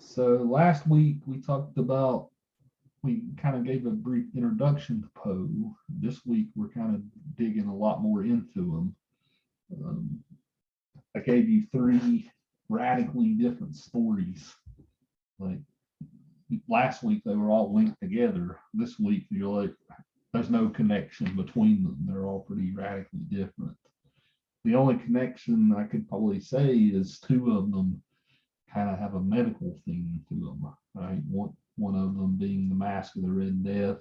So last week we talked about, we kind of gave a brief introduction to Poe. This week we're kind of digging a lot more into him. I gave you three radically different stories. Like last week they were all linked together. This week you're like, there's no connection between them. They're all pretty radically different. The only connection I could probably say is two of them kind of have a medical theme to them, right? One of them being the Masque of the Red Death,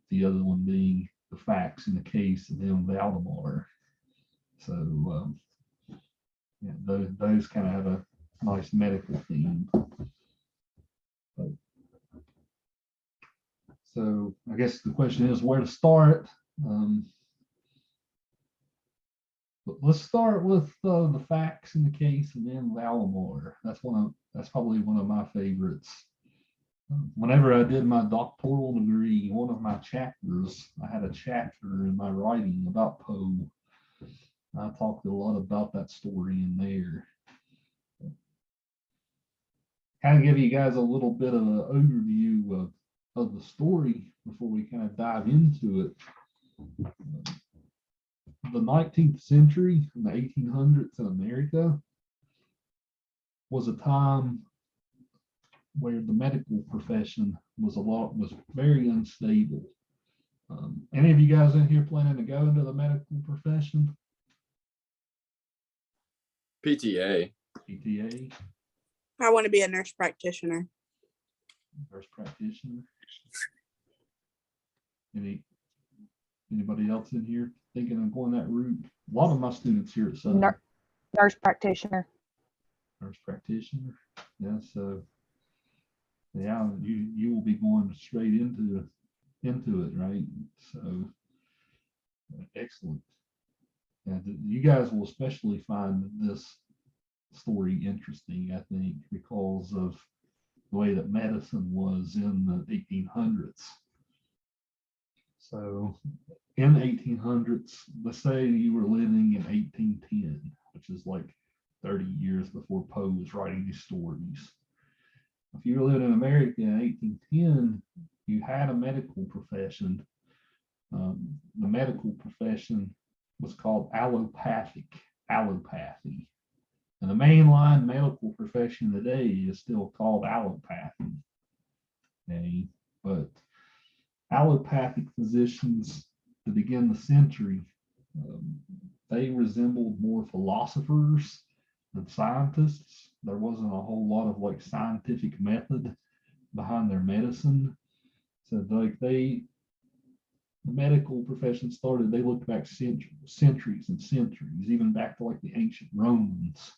the other one being the facts in the case of him, Valdemar. So, yeah, those kind of have a nice medical theme. But, so, I guess the question is where to start. But let's start with the facts in the case and then Valdemar. That's probably one of my favorites. Whenever I did my doctoral degree, one of my chapters, I had a chapter in my writing about Poe. I talked a lot about that story in there. Kind of give you guys a little bit of an overview of the story before we kind of dive into it. The 19th century and the 1800s in America was a time where the medical profession was very unstable. Any of you guys in here planning to go into the medical profession? PTA. PTA. I want to be a nurse practitioner. Nurse practitioner. Anybody else in here thinking of going that route? A lot of my students here at Southern. Nurse practitioner. Nurse practitioner. Yeah, so yeah, you will be going straight into it, right? So excellent. And you guys will especially find this story interesting, I think, because of the way that medicine was in the 1800s. So in the 1800s, let's say you were living in 1810, which is like 30 years before Poe was writing these stories. If you were living in America in 1810, you had a medical profession. The medical profession was called allopathy. And the mainline medical profession today is still called allopathy. Okay, but allopathic physicians to begin the century, they resembled more philosophers than scientists. There wasn't a whole lot of like scientific method behind their medicine. So like the medical profession started, they looked back centuries and centuries, even back to like the ancient Romans,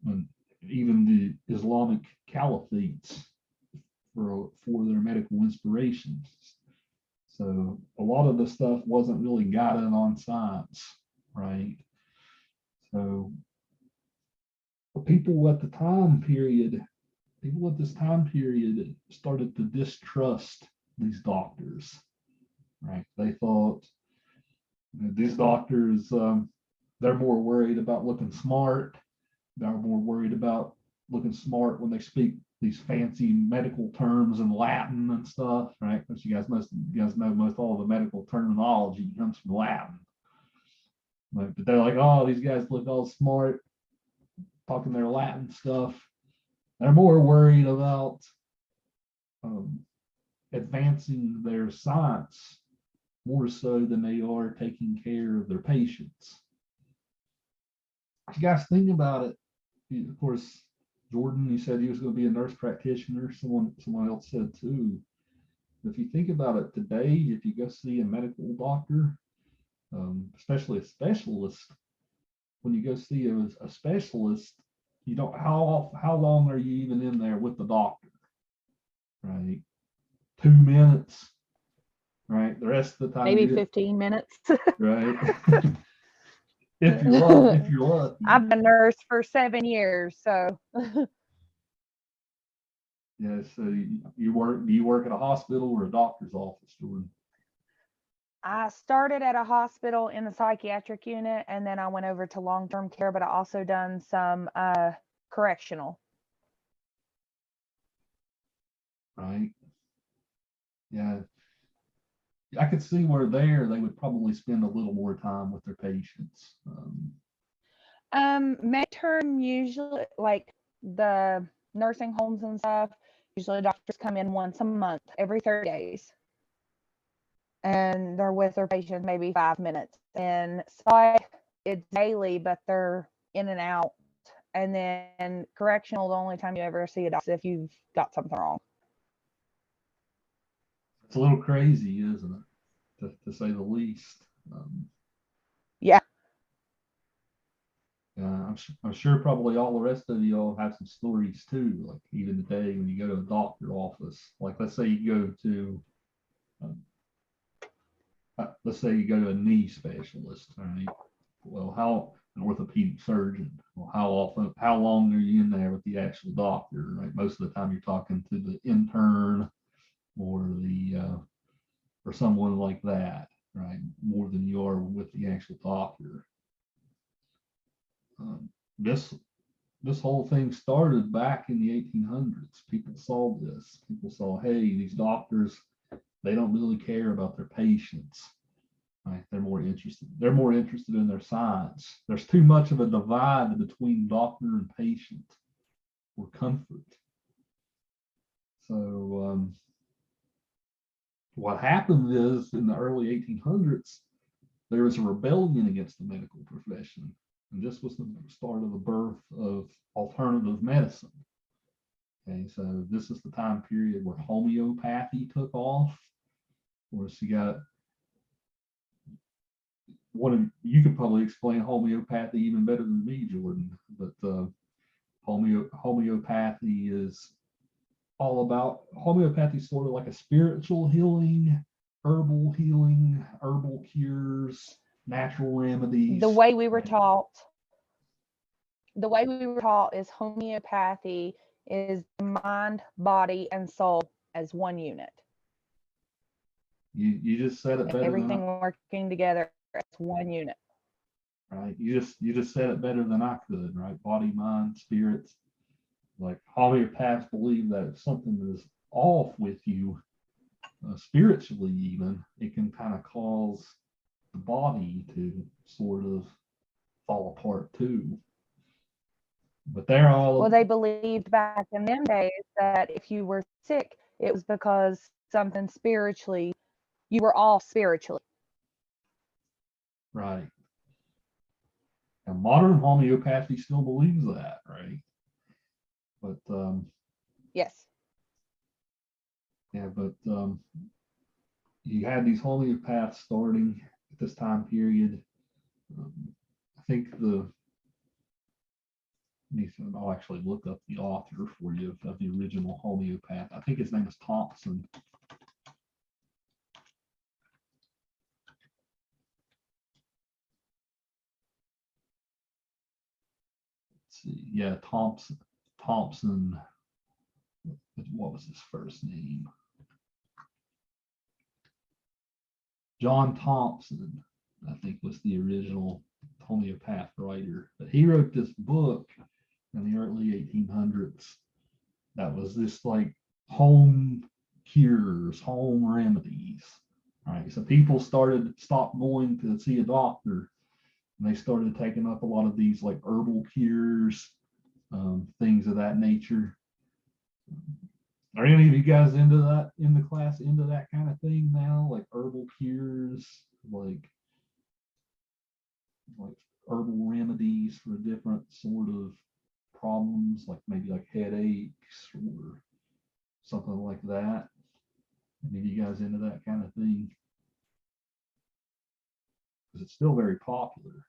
and even the Islamic caliphates for their medical inspirations. So a lot of the stuff wasn't really guided on science, right? So people at this time period started to distrust these doctors, right? They thought, these doctors, they're more worried about looking smart. They're more worried about looking smart when they speak these fancy medical terms in Latin and stuff, right? Because you guys know most all the medical terminology comes from Latin. But they're like, oh, these guys look all smart, talking their Latin stuff. They're more worried about advancing their science more so than they are taking care of their patients. If you guys think about it, of course, Jordan, you said he was going to be a nurse practitioner. Someone else said too. If you think about it today, if you go see a medical doctor, especially a specialist, when you go see a specialist, you don't, how long are you even in there with the doctor, right? 2 minutes, right? The rest of the time, maybe 15 minutes. right? if you're lucky. I've been a nurse for 7 years, so. Yeah, so do you work at a hospital or a doctor's office, Jordan? I started at a hospital in the psychiatric unit, and then I went over to long-term care, but I also done some correctional. right? Yeah, I could see where they would probably spend a little more time with their patients. Midterm usually, like the nursing homes and stuff, usually doctors come in once a month, every 30 days. And they're with their patients maybe 5 minutes. And psych, it's daily, but they're in and out. And then correctional, the only time you ever see a doctor is if you've got something wrong. It's a little crazy, isn't it? To say the least. Yeah. I'm sure probably all the rest of y'all have some stories too. Like even today when you go to a doctor office, like let's say you go to, let's say you go to a knee specialist, right? Well, an orthopedic surgeon. Well, how long are you in there with the actual doctor? Right, most of the time you're talking to the intern or or someone like that, right? More than you are with the actual doctor. This whole thing started back in the 1800s. People saw this. People saw, hey, these doctors, they don't really care about their patients. Right? They're more interested in their science. There's too much of a divide between doctor and patient for comfort. So what happened is in the early 1800s, there was a rebellion against the medical profession. And this was the start of the birth of alternative medicine. Okay, so this is the time period where homeopathy took off. Of course, you got you could probably explain homeopathy even better than me, Jordan. But homeopathy is all about homeopathy, sort of like a spiritual healing, herbal cures, natural remedies. The way we were taught is homeopathy is mind, body, and soul as one unit. You just said it better. Everything working together as one unit. Right. You just said it better than I could, right? Body, mind, spirits. Like homeopaths believe that if something is off with you, spiritually even, it can kind of cause the body to sort of fall apart too. But they're all well, they believed back in them days that if you were sick, it was because something spiritually, you were off spiritually. Right. And modern homeopathy still believes that, right? But yes. Yeah, but you had these homeopaths starting at this time period. I think I'll actually look up the author for you of the original homeopath. I think his name is Thompson. Let's see. Yeah, Thompson. What was his first name? John Thompson, I think, was the original homeopath writer. But he wrote this book in the early 1800s that was this like home cures, home remedies. All right, so people stopped going to see a doctor, and they started taking up a lot of these like herbal cures, things of that nature. Are any of you guys into that in the class, into that kind of thing now, like herbal cures, like herbal remedies for different sort of problems, like maybe like headaches or something like that? Any of you guys into that kind of thing? Because it's still very popular.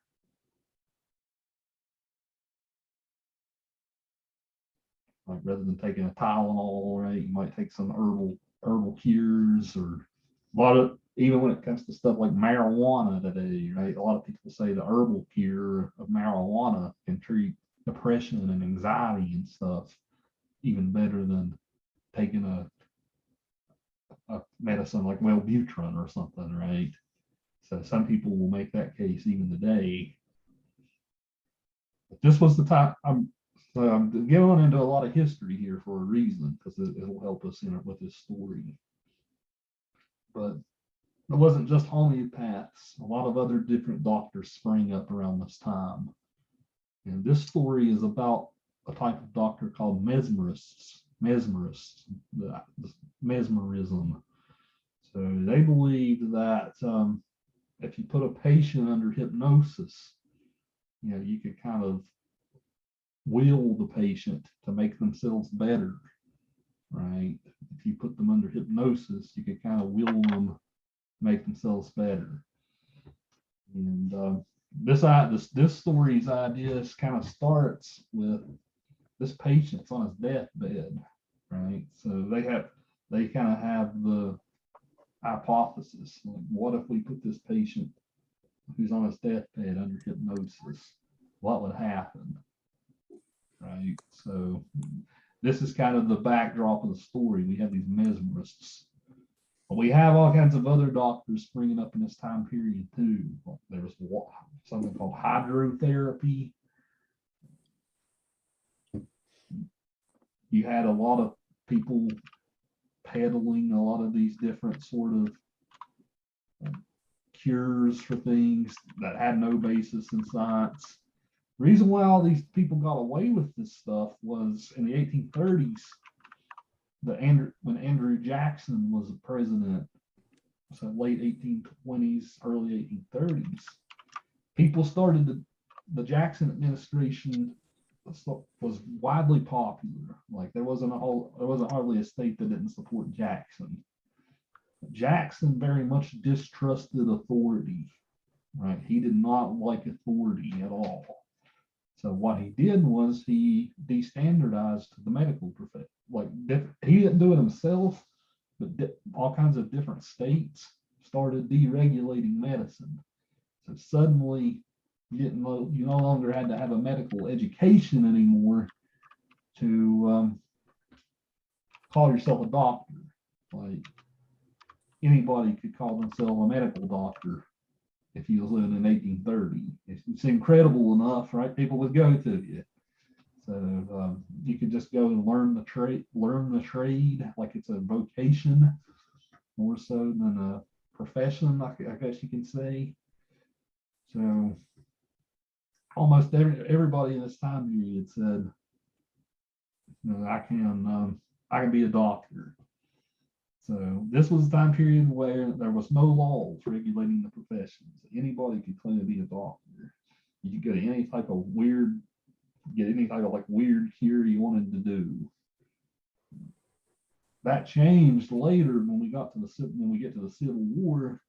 Like rather than taking a Tylenol, right, you might take some herbal cures, or a lot of, even when it comes to stuff like marijuana today, right? A lot of people say the herbal cure of marijuana can treat depression and anxiety and stuff even better than taking a medicine like Wellbutrin or something, right? So some people will make that case even today. But this was the time. So I'm going into a lot of history here for a reason, because it'll help us in it with this story. But it wasn't just homeopaths. A lot of other different doctors sprang up around this time. And this story is about a type of doctor called mesmerists, the mesmerism. So they believed that if you put a patient under hypnosis, you could kind of will the patient to make themselves better, right? If you put them under hypnosis, you could kind of will them to make themselves better. And this story's idea kind of starts with this patient's on his deathbed, right? So they kind of have the hypothesis, like, what if we put this patient who's on his deathbed under hypnosis? What would happen? Right. So this is kind of the backdrop of the story. We have these mesmerists. But we have all kinds of other doctors springing up in this time period too. There was something called hydrotherapy. You had a lot of people peddling a lot of these different sort of cures for things that had no basis in science. The reason why all these people got away with this stuff was in the 1830s, when Andrew Jackson was the president, so late 1820s, early 1830s, people started the Jackson administration was widely popular. Like there wasn't hardly a state that didn't support Jackson. Jackson very much distrusted authority, right? He did not like authority at all. So what he did was he destandardized the medical profession. Like he didn't do it himself, but all kinds of different states started deregulating medicine. So suddenly you no longer had to have a medical education anymore to call yourself a doctor. Like anybody could call themselves a medical doctor if you was living in 1830. It's incredible enough, right? People would go to you. So you could just go and learn the trade like it's a vocation more so than a profession, I guess you can say. So almost everybody in this time period said, I can be a doctor. So this was a time period where there was no laws regulating the professions. Anybody could claim to be a doctor. You could get any type of weird cure you wanted to do. That changed later when we get to the Civil War,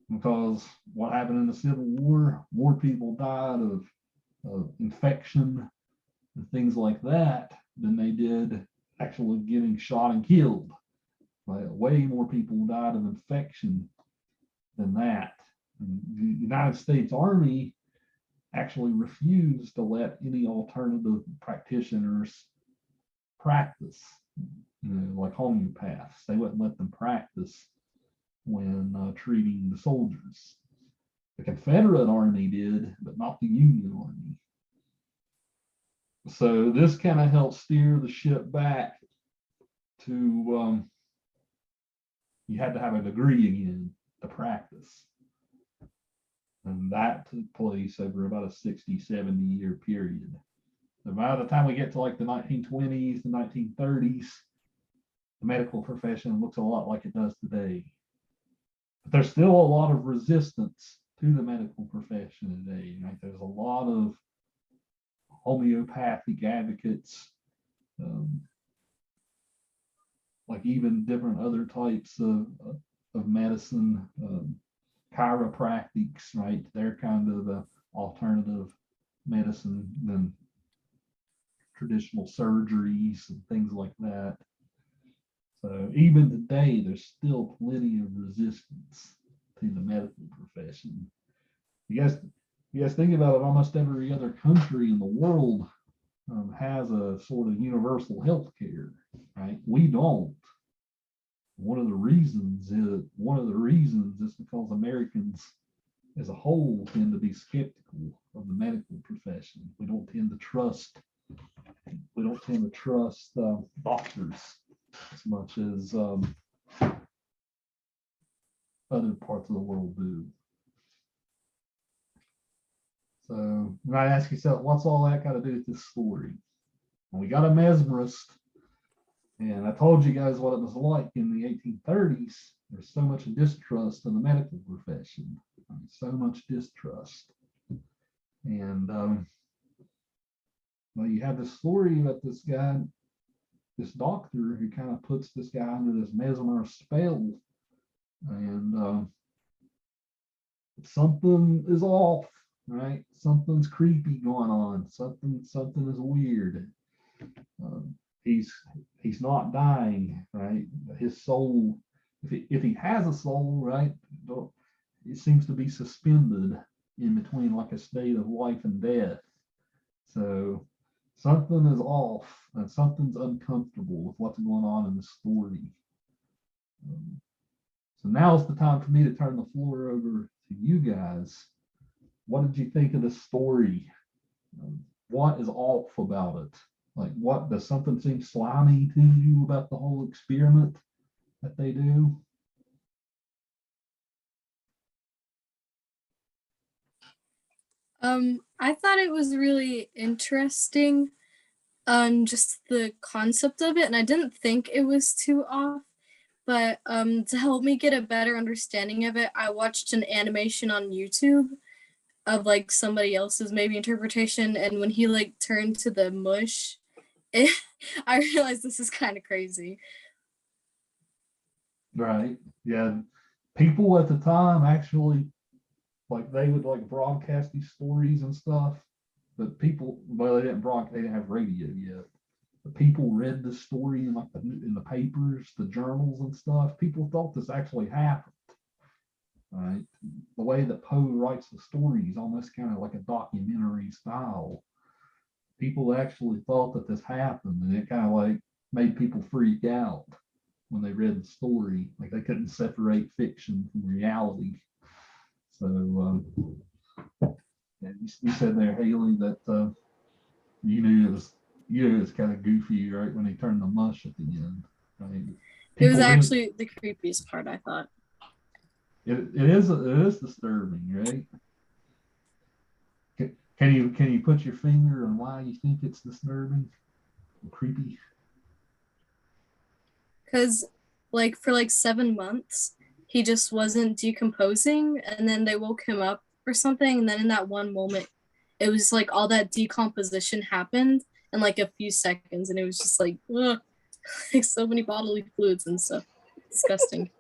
because what happened in the Civil War, more people died of infection and things like that than they did actually getting shot and killed. Like, way more people died of infection than that. And the United States Army actually refused to let any alternative practitioners practice, like homeopaths. They wouldn't let them practice when treating the soldiers. The Confederate Army did, but not the Union Army. So this kind of helped steer the ship back to you had to have a degree again to practice. And that took place over about a 60, 70-year period. So by the time we get to like the 1920s, the 1930s, the medical profession looks a lot like it does today. But there's still a lot of resistance to the medical profession today. Right? There's a lot of homeopathic advocates, like even different other types of medicine, chiropractics, right? They're kind of the alternative medicine than traditional surgeries and things like that. So even today, there's still plenty of resistance to the medical profession. You guys think about it, almost every other country in the world has a sort of universal health care, right? We don't. One of the reasons is because Americans as a whole tend to be skeptical of the medical profession. We don't tend to trust we don't tend to trust doctors as much as other parts of the world do. So you might ask yourself, what's all that got to do with this story? Well, we got a mesmerist, and I told you guys what it was like in the 1830s. There's so much distrust in the medical profession, so much distrust. And well, you have this story about this guy, this doctor who kind of puts this guy under this mesmer spell, and something is off, right? Something's creepy going on. Something is weird. He's not dying, right? His soul, if he has a soul, right, it seems to be suspended in between, like a state of life and death. So something is off, and something's uncomfortable with what's going on in the story. So now's the time for me to turn the floor over to you guys. What did you think of the story? What is off about it? Like, what does something seem slimy to you about the whole experiment that they do? I thought it was really interesting, just the concept of it, and I didn't think it was too off. But to help me get a better understanding of it, I watched an animation on YouTube of like somebody else's maybe interpretation, and when he like turned to the mush, I realized this is kind of crazy. Right. Yeah. People at the time actually, like, they would like broadcast these stories and stuff, but people, well, they didn't have radio yet. But people read the story in like in the papers, the journals and stuff. People thought this actually happened. Right. The way that Poe writes the stories, almost kind of like a documentary style. People actually thought that this happened, and it kind of like made people freak out when they read the story. Like, they couldn't separate fiction from reality. So yeah, you said there, Haley, that you knew it was kind of goofy, right, when he turned the mush at the end. Right? It was People really, actually the creepiest part, I thought. it is disturbing, right? Can you put your finger on why you think it's disturbing, creepy? Because like for like 7 months, he just wasn't decomposing, and then they woke him up or something, and then in that one moment, it was like all that decomposition happened in like a few seconds, and it was just like, ugh, like so many bodily fluids and stuff. Disgusting.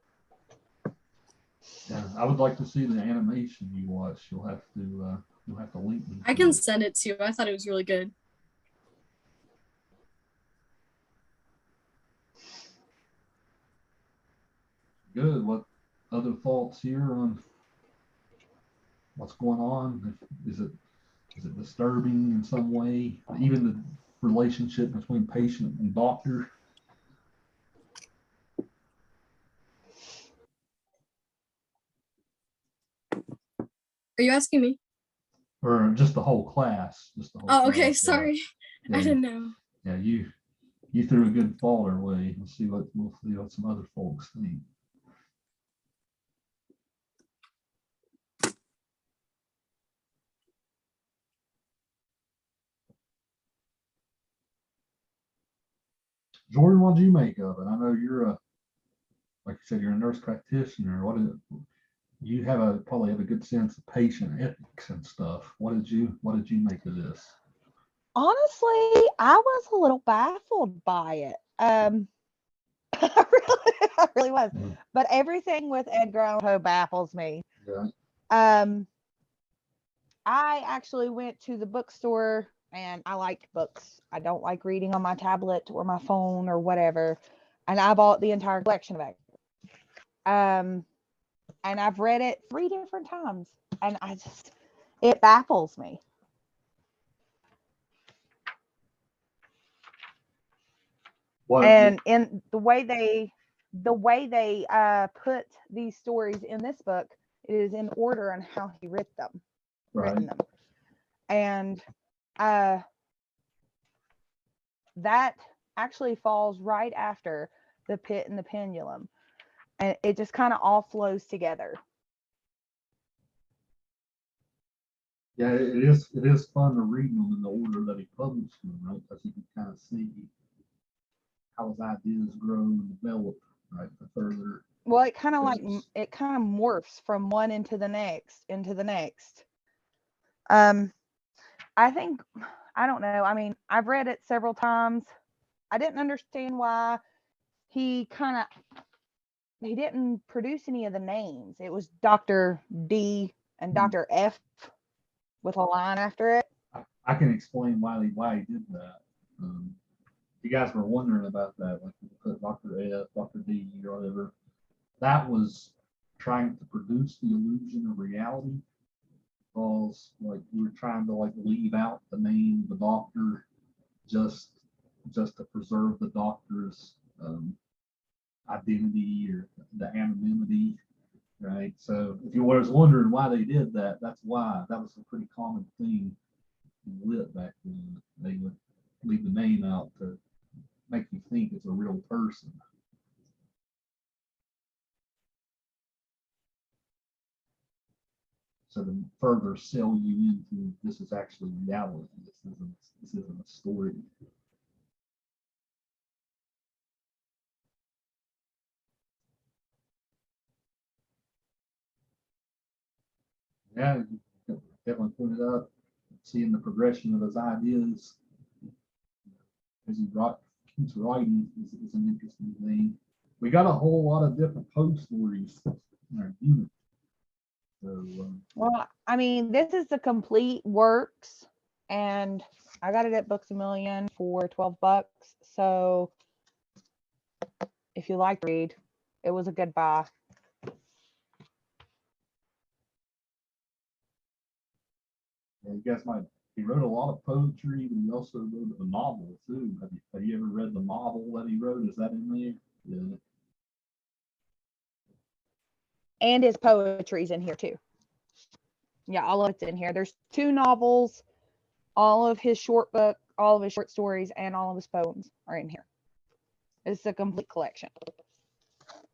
Yeah, I would like to see the animation you watched. You'll have to link me. I can send it to you. I thought it was really good. Good. What other thoughts here on what's going on? Is it disturbing in some way? Even the relationship between patient and doctor. Are you asking me? Or just the whole class? Just the whole Oh, okay. class, yeah. Sorry. Yeah. I didn't know. Yeah, you threw a good thought our way. We'll see what some other folks think. Jordan, what do you make of it? I know you're like you said, you're a nurse practitioner. What is it? You probably have a good sense of patient ethics and stuff. What did you make of this? Honestly, I was a little baffled by it. I really was. Yeah. But everything with Edgar Allan Poe baffles me. Yeah. I actually went to the bookstore, and I like books. I don't like reading on my tablet or my phone or whatever. And I bought the entire collection of it. And I've read it 3 different times, and it baffles me. And in the way they put these stories in this book, it is in order on how he written them. And that actually falls right after the pit and the pendulum. And it just kind of all flows together. Yeah, it is fun to read them in the order that he published them, right? Because you can kind of see how his ideas grow and develop, right? The further. Well, it kind of goes. morphs from one into the next, I think, I don't know. I mean, I've read it several times. I didn't understand why he didn't produce any of the names. It was Dr. D and Dr. F with a line after it. I can explain why he did that. You guys were wondering about that, like you put Dr. F, Dr. D, or whatever. That was trying to produce the illusion of reality. Because like we were trying to like leave out the name of the doctor just to preserve the doctor's identity or the anonymity, right? So if you was wondering why they did that, that's why. That was a pretty common thing in lit back then. They would leave the name out to make you think it's a real person. So to further sell you into this is actually reality. This isn't a story. Yeah, you definitely pointed out seeing the progression of his ideas as he keeps writing is an interesting thing. We got a whole lot of different post stories in our unit. So, Well, I mean, this is the complete works, and I got it at Books A Million for $12. So if you like to read, it was a good buy. yeah, you guys might. He wrote a lot of poetry, but he also wrote a novel too. Have you ever read the novel that he wrote? Is that in there? Yeah. And his poetry's in here too. Yeah, all of it's in here. There's 2 novels, all of his short stories, and all of his poems are in here. It's a complete collection.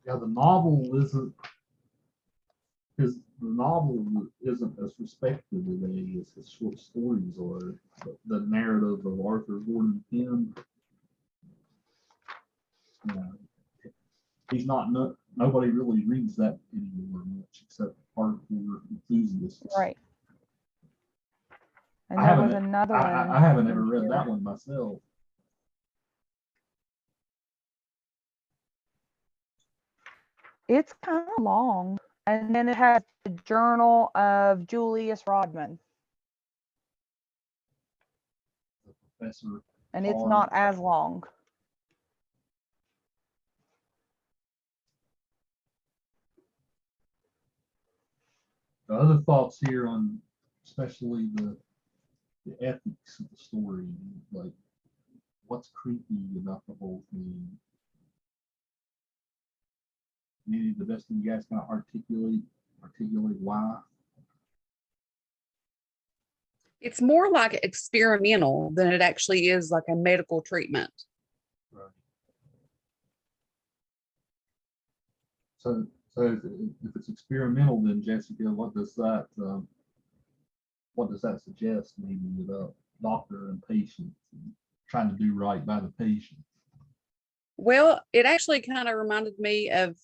Yeah, the novel isn't as respected today as his short stories are. But the narrative of Arthur Gordon Pym, he's not nobody really reads that anymore much except hardcore enthusiasts. Right. And I there was haven't- another one. I haven't in ever read here. that one myself. It's kind of long. And then it has the Journal of Julius Rodman. The professor. And it's Hard. not as long. The other thoughts here on especially the ethics of the story, like what's creepy about the whole thing. Maybe the best thing you guys can articulate why. It's more like experimental than it actually is like a medical treatment. Right. So if it's experimental, then Jessica, what does that suggest maybe about doctor and patient and trying to do right by the patient? Well, it actually kind of reminded me of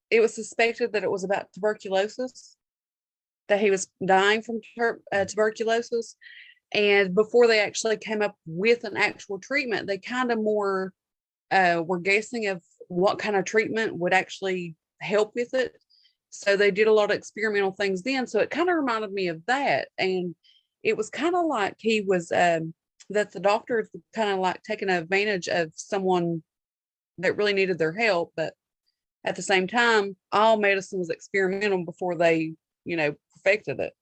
it was suspected that it was about tuberculosis, that he was dying from tuberculosis. And before they actually came up with an actual treatment, they kind of more were guessing of what kind of treatment would actually help with it. So they did a lot of experimental things then. So it kind of reminded me of that. And it was kind of like he was, that the doctor kind of like taking advantage of someone that really needed their help. But at the same time, all medicine was experimental before they, perfected it.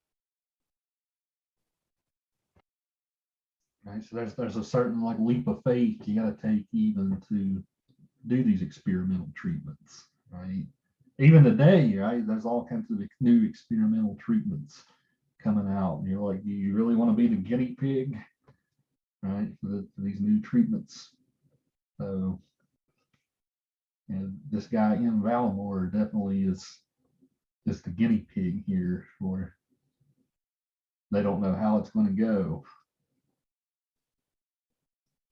Right. So there's a certain like leap of faith you got to take even to do these experimental treatments, right? Even today, right? There's all kinds of new experimental treatments coming out. And you're like, do you really want to be the guinea pig right, for these new treatments. So, and this guy in Valdemar definitely is the guinea pig here for, they don't know how it's going to go.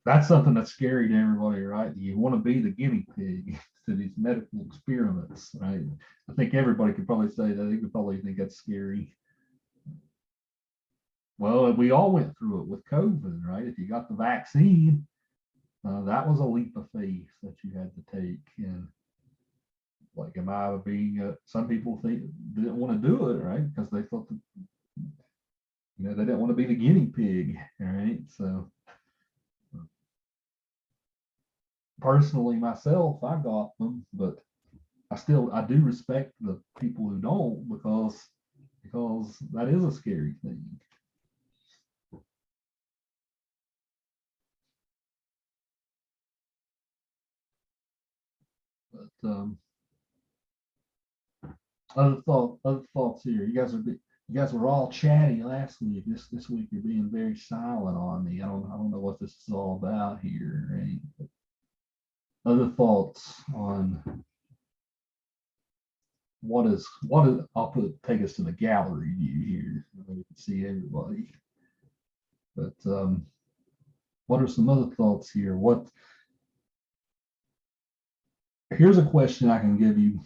That's something that's scary to everybody, right? You want to be the guinea pig to these medical experiments, right? I think everybody could probably say that. They could probably think that's scary. Well, we all went through it with COVID, right? If you got the vaccine, that was a leap of faith that you had to take. And like, am I being, some people didn't want to do it, right? Because they thought that, they didn't want to be the guinea pig, right? So personally myself, I got them, but I do respect the people who don't, because that is a scary thing. But other thoughts here. You guys were all chatty last week. This week you're being very silent on me. I don't know what this is all about here, right? But other thoughts on what is I'll take us to the gallery view here so we can see everybody. But what are some other thoughts here? Here's a question I can give you.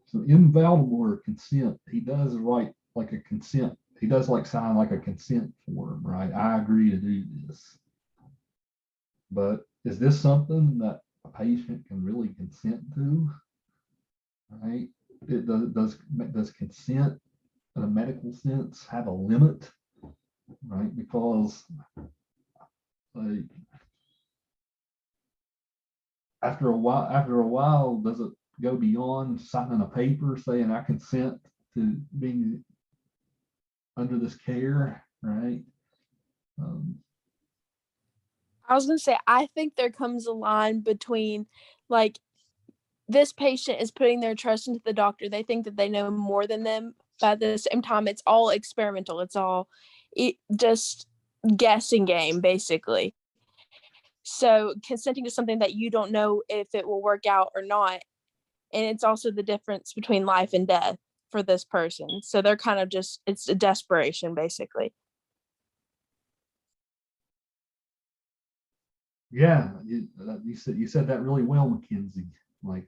So in Valdemar consent, he does write like a consent. He does like sign like a consent form, right? I agree to do this. But is this something that a patient can really consent to? Right? It does consent in a medical sense have a limit, right? Because like after a while, does it go beyond signing a paper saying I consent to being under this care, right? I was going to say, I think there comes a line between, like, this patient is putting their trust into the doctor. They think that they know more than them. But at the same time, it's all experimental. It's all just guessing game, basically. So consenting to something that you don't know if it will work out or not. And it's also the difference between life and death for this person. So they're kind of just, it's a desperation, basically. Yeah, you said that really well, Mackenzie. Like,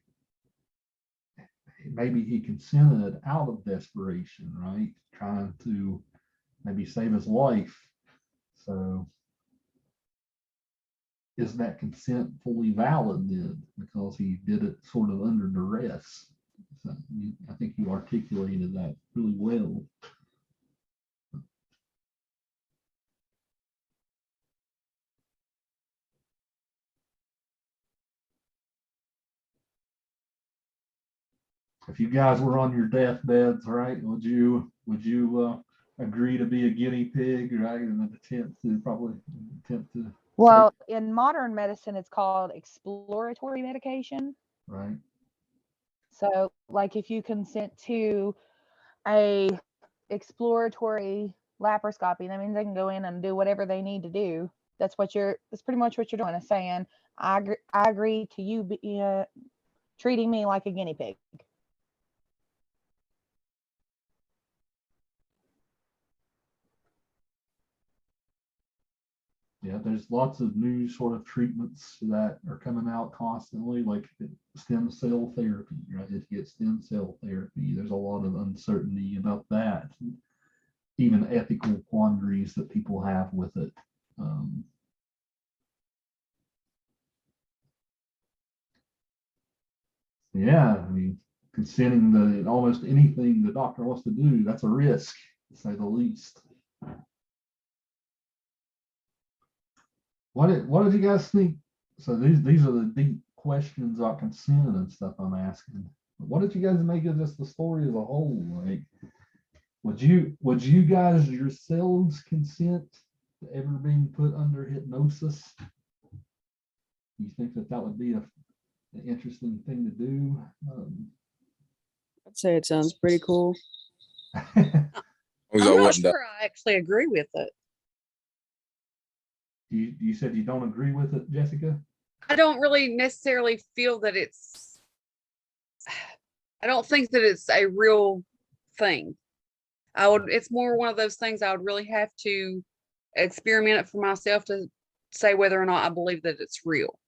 maybe he consented out of desperation, right? Trying to maybe save his life. So is that consent fully valid then? Because he did it sort of under duress. So I think you articulated that really well. If you guys were on your deathbeds, right, would you agree to be a guinea pig, right, and attempt to Well, in modern medicine, it's called exploratory medication. right? So, like, if you consent to a exploratory laparoscopy, that means they can go in and do whatever they need to do. That's pretty much what you're doing, is saying, I agree to you treating me like a guinea pig. Yeah, there's lots of new sort of treatments that are coming out constantly, like stem cell therapy, right? If you get stem cell therapy, there's a lot of uncertainty about that, even ethical quandaries that people have with it. Yeah, I mean, consenting to almost anything the doctor wants to do, that's a risk, to say the least. What did you guys think? So these are the deep questions about consent and stuff I'm asking. What did you guys make of just the story as a whole? Like, would you guys yourselves consent to ever being put under hypnosis? You think that would be an interesting thing to do? I'd say it sounds pretty cool. I Because I I'm not wouldn't die. sure I actually agree with it. You said you don't agree with it, Jessica? I don't really necessarily feel that I don't think that it's a real thing. It's more one of those things I would really have to experiment it for myself to say whether or not I believe that it's real.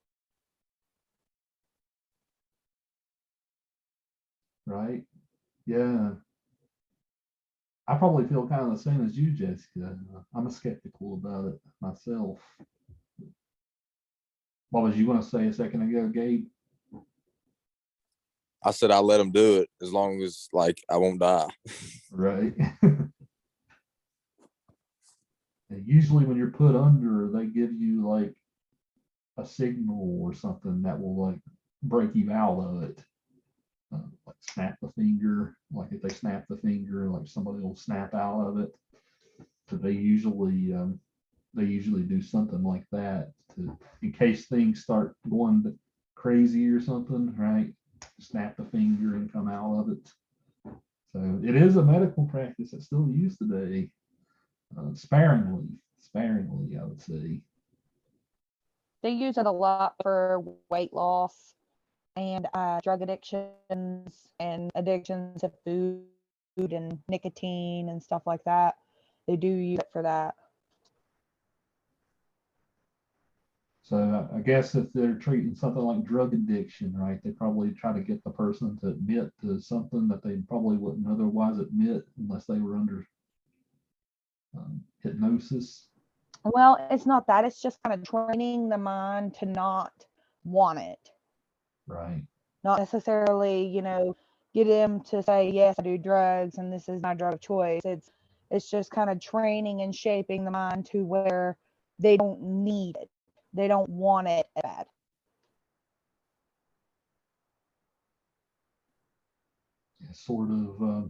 Right? Yeah. I probably feel kind of the same as you, Jessica. I'm skeptical about it myself. What was you going to say a second ago, Gabe? I said I let him do it as long as like I won't die. Right. And usually when you're put under, they give you like a signal or something that will like break you out of it. Like snap the finger, like if they snap the finger, like somebody will snap out of it. So they usually do something like that to, in case things start going crazy or something, right? Snap the finger and come out of it. So it is a medical practice that's still used today, sparingly, I would say. They use it a lot for weight loss and drug addictions and addictions to food and nicotine and stuff like that. They do use it for that. So I guess if they're treating something like drug addiction, right, they probably try to get the person to admit to something that they probably wouldn't otherwise admit unless they were under hypnosis. Well, it's not that. It's just kind of training the mind to not want it. Right. Not necessarily, get them to say, yes, I do drugs and this is my drug of choice. It's just kind of training and shaping the mind to where they don't need it. They don't want it bad. Yeah, sort of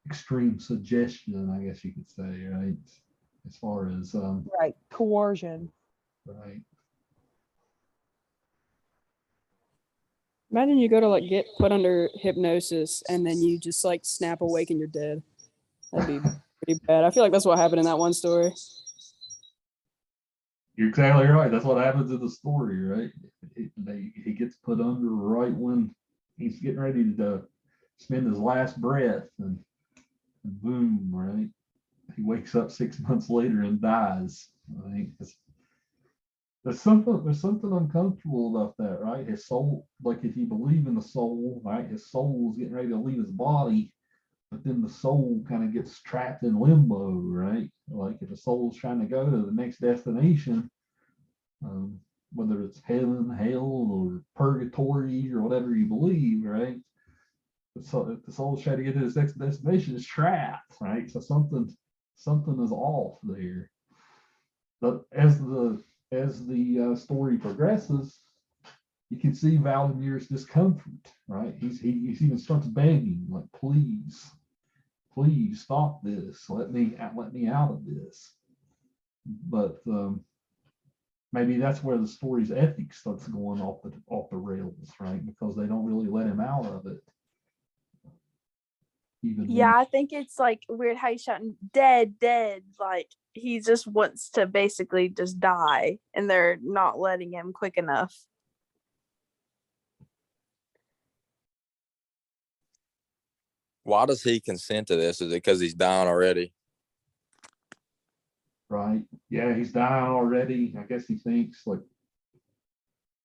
extreme suggestion, I guess you could say, right? As far as Right. Coercion. right. Imagine you go to like get put under hypnosis and then you just like snap awake and you're dead. That'd be pretty bad. I feel like that's what happened in that one story. You're exactly right. That's what happens in the story, right? He gets put under right when he's getting ready to spend his last breath, and boom, right? He wakes up 6 months later and dies. Right? There's something uncomfortable about that, right? His soul, like if you believe in the soul, right? His soul is getting ready to leave his body, but then the soul kind of gets trapped in limbo, right? Like if the soul's trying to go to the next destination, whether it's heaven, hell, or purgatory, or whatever you believe, right? So if the soul's trying to get to its next destination, it's trapped, right? So something is off there. But as the story progresses, you can see Valdemar's discomfort, right? He even starts begging, like, please stop this. Let me out of this. But maybe that's where the story's ethics starts going off the rails, right? Because they don't really let him out of it. Yeah, I think it's like weird how he's shouting dead. Like he just wants to basically just die and they're not letting him quick enough. Why does he consent to this? Is it because he's dying already? Right. Yeah, he's dying already. I guess he thinks, like,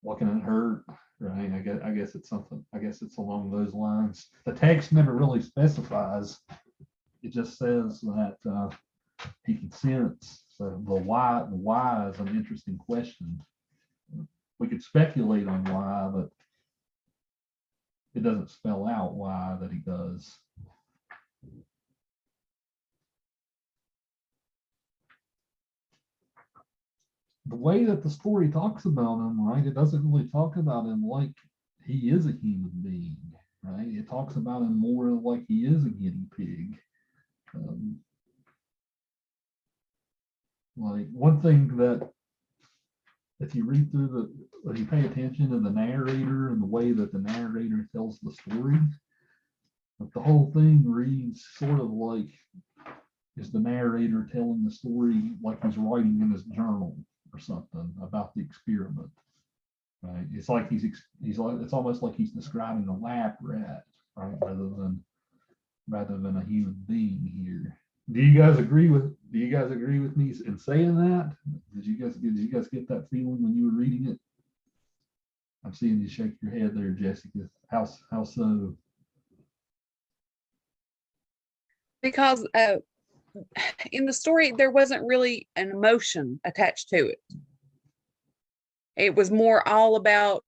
what can it hurt? Right. I guess it's something. I guess it's along those lines. The text never really specifies. It just says that he consents. So the why is an interesting question. We could speculate on why, but it doesn't spell out why that he does. The way that the story talks about him, right? It doesn't really talk about him like he is a human being, right? It talks about him more like he is a guinea pig. Like one thing that, if you read through if you pay attention to the narrator and the way that the narrator tells the story, But the whole thing reads sort of like is the narrator telling the story like he's writing in his journal or something about the experiment. Right? It's like he's like it's almost like he's describing a lab rat, right? Rather than a human being here. Do you guys agree with me in saying that? Did you guys get that feeling when you were reading it? I'm seeing you shake your head there, Jessica. How so? Because in the story, there wasn't really an emotion attached to it. It was more all about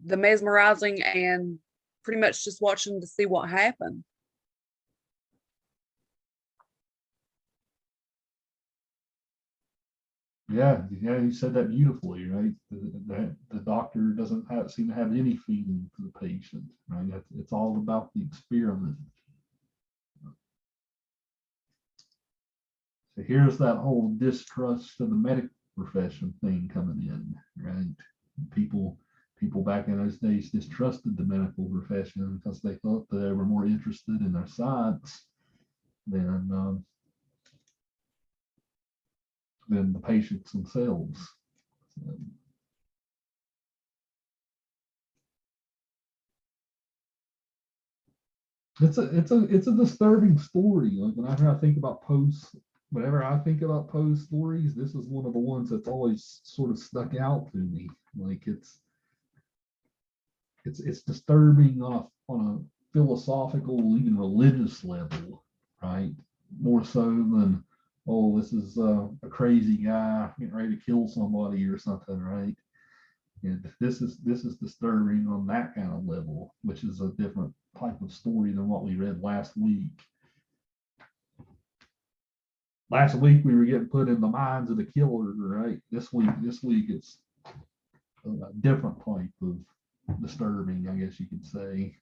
the mesmerizing and pretty much just watching to see what happened. Yeah, you said that beautifully, right? The doctor doesn't seem to have any feeling for the patient, right? It's all about the experiment. So here's that whole distrust of the medical profession thing coming in, right? People back in those days distrusted the medical profession because they thought that they were more interested in their science than the patients themselves. It's a disturbing story. Like whenever I think about Poe's stories, this is one of the ones that's always sort of stuck out to me. Like it's disturbing on a philosophical, even religious level, right? More so than, oh, this is a crazy guy getting ready to kill somebody or something, right? And this is disturbing on that kind of level, which is a different type of story than what we read last week. Last week we were getting put in the minds of the killer, right? This week it's a different type of disturbing, I guess you could say.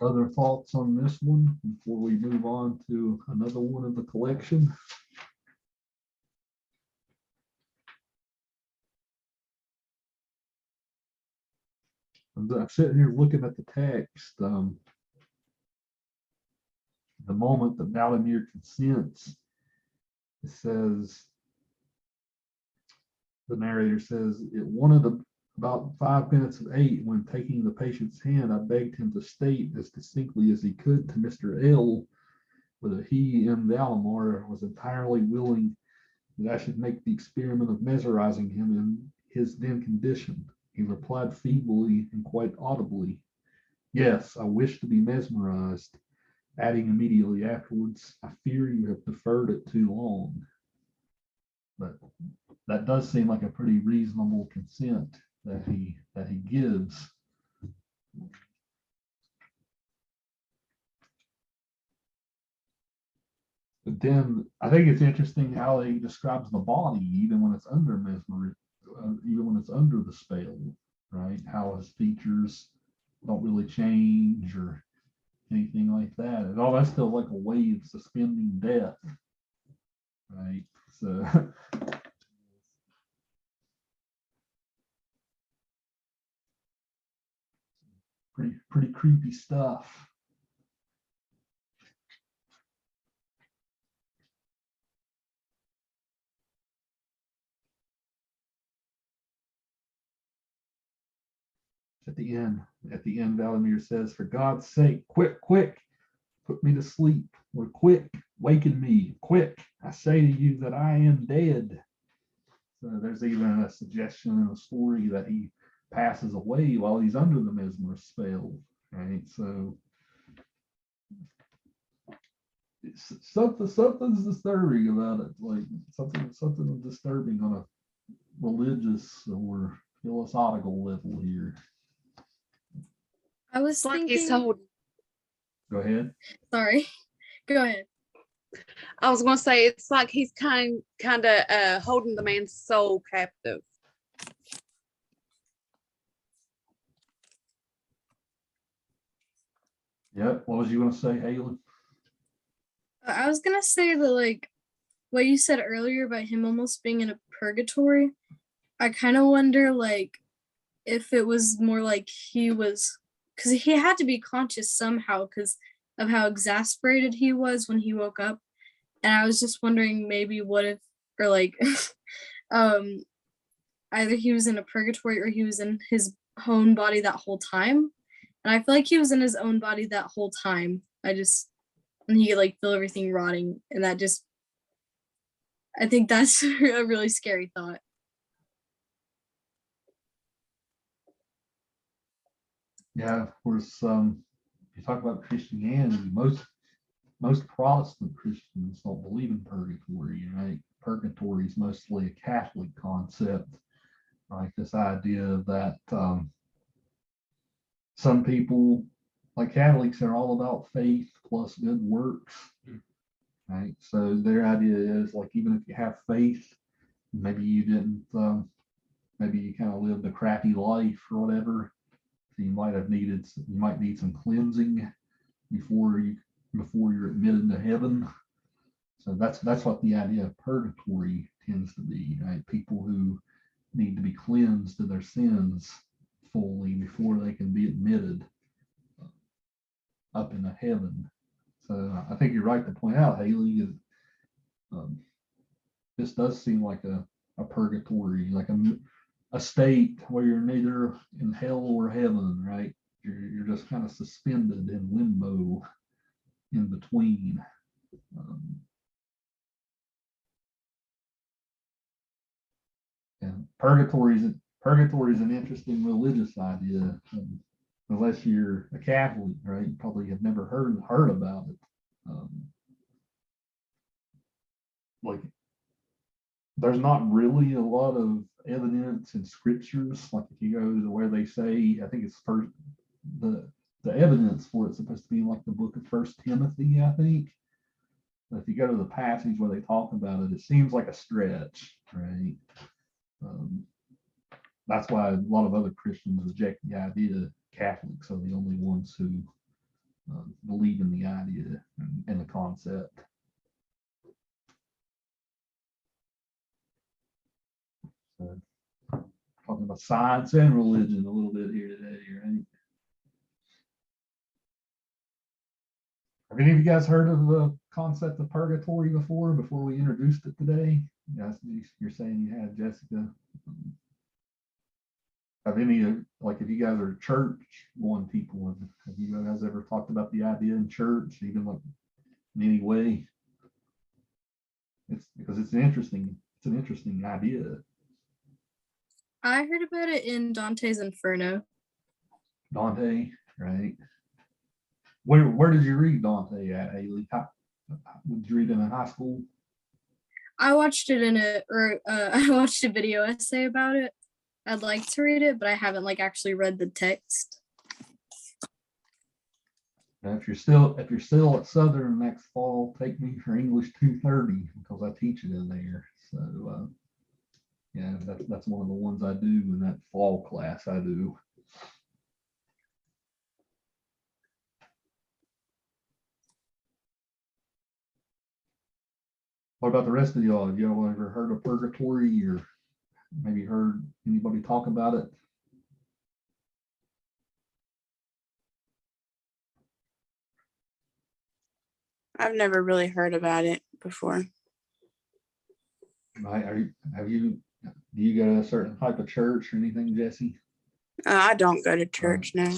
Other thoughts on this one before we move on to another one of the collection? I'm sitting here looking at the text. The moment that Valdemar consents, it says, the narrator says, it wanted about 5 minutes of 8 when taking the patient's hand, I begged him to state as distinctly as he could to Mr. L whether he and Valdemar was entirely willing that I should make the experiment of mesmerizing him in his then condition. He replied feebly and quite audibly, yes, I wish to be mesmerized, adding immediately afterwards, I fear you have deferred it too long. But that does seem like a pretty reasonable consent that he gives. But then I think it's interesting how he describes the body, even when it's under mesmerism, even when it's under the spell, right? How his features don't really change or anything like that. And all that's still like a way of suspending death, right? So pretty creepy stuff. At the end, Valdemar says, for God's sake, quick, put me to sleep, or quick, waken me, quick, I say to you that I am dead. So there's even a suggestion in the story that he passes away while he's under the mesmerist spell, right? So something's disturbing about it, like something disturbing on a religious or philosophical level here. I was It's like thinking. he's told. Go ahead. Sorry. Go ahead. I was going to say it's like he's kind of holding the man's soul captive. Yep. What was you gonna say, Haley? I was gonna say that like what you said earlier about him almost being in a purgatory. I kind of wonder like if it was more like he was, because he had to be conscious somehow because of how exasperated he was when he woke up. And I was just wondering maybe what if, or like um either he was in a purgatory or he was in his own body that whole time. And I feel like he was in his own body that whole time. And he could like feel everything rotting. And I think that's a really scary thought. Yeah, of course. You talk about Christianity. Most Protestant Christians don't believe in purgatory, right? Purgatory is mostly a Catholic concept, right? This idea that some people, like Catholics, are all about faith plus good works, right? So their idea is like even if you have faith, maybe you didn't, maybe you kind of lived a crappy life or whatever. So you might need some cleansing before you're admitted to heaven. So that's what the idea of purgatory tends to be, right? People who need to be cleansed of their sins fully before they can be admitted up into heaven. So I think you're right to point out, Haley, is this does seem like a purgatory, like a state where you're neither in hell or heaven, right? You're just kind of suspended in limbo in between. And purgatory is an interesting religious idea. Unless you're a Catholic, right? You probably have never heard about it. Like there's not really a lot of evidence in scriptures. Like if you go to where they say, I think it's first the evidence for it's supposed to be like the book of First Timothy, I think. But if you go to the passage where they talk about it, it seems like a stretch, right? That's why a lot of other Christians reject the idea. Catholics are the only ones who believe in the idea and the concept. So, talking about science and religion a little bit here today, right? Have any of you guys heard of the concept of purgatory before we introduced it today? Yes, you're saying you had, Jessica. Have any, like if you guys are church going people, have you guys ever talked about the idea in church, even like in any way? It's because it's an interesting idea. I heard about it in Dante's Inferno. Dante, right? Where did you read Dante at, Haley? Did you read it in high school? I watched it I watched a video essay about it. I'd like to read it, but I haven't like actually read the text. Now, if you're still at Southern next fall, take me for English 230 because I teach it in there. So yeah, that's one of the ones I do in that fall class I do. What about the rest of y'all? Have y'all ever heard of purgatory or maybe heard anybody talk about it? I've never really heard about it before. Right? Do you go to a certain type of church or anything, Jesse? I don't go to church now.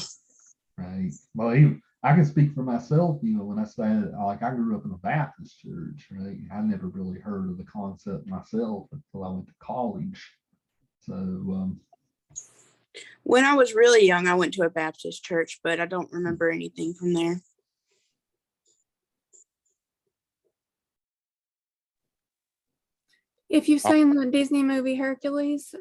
Right. Well, I can speak for myself, when I say like I grew up in a Baptist church, right? I never really heard of the concept myself until I went to college. So When I was really young, I went to a Baptist church, but I don't remember anything from there. If you've seen the Disney movie Hercules,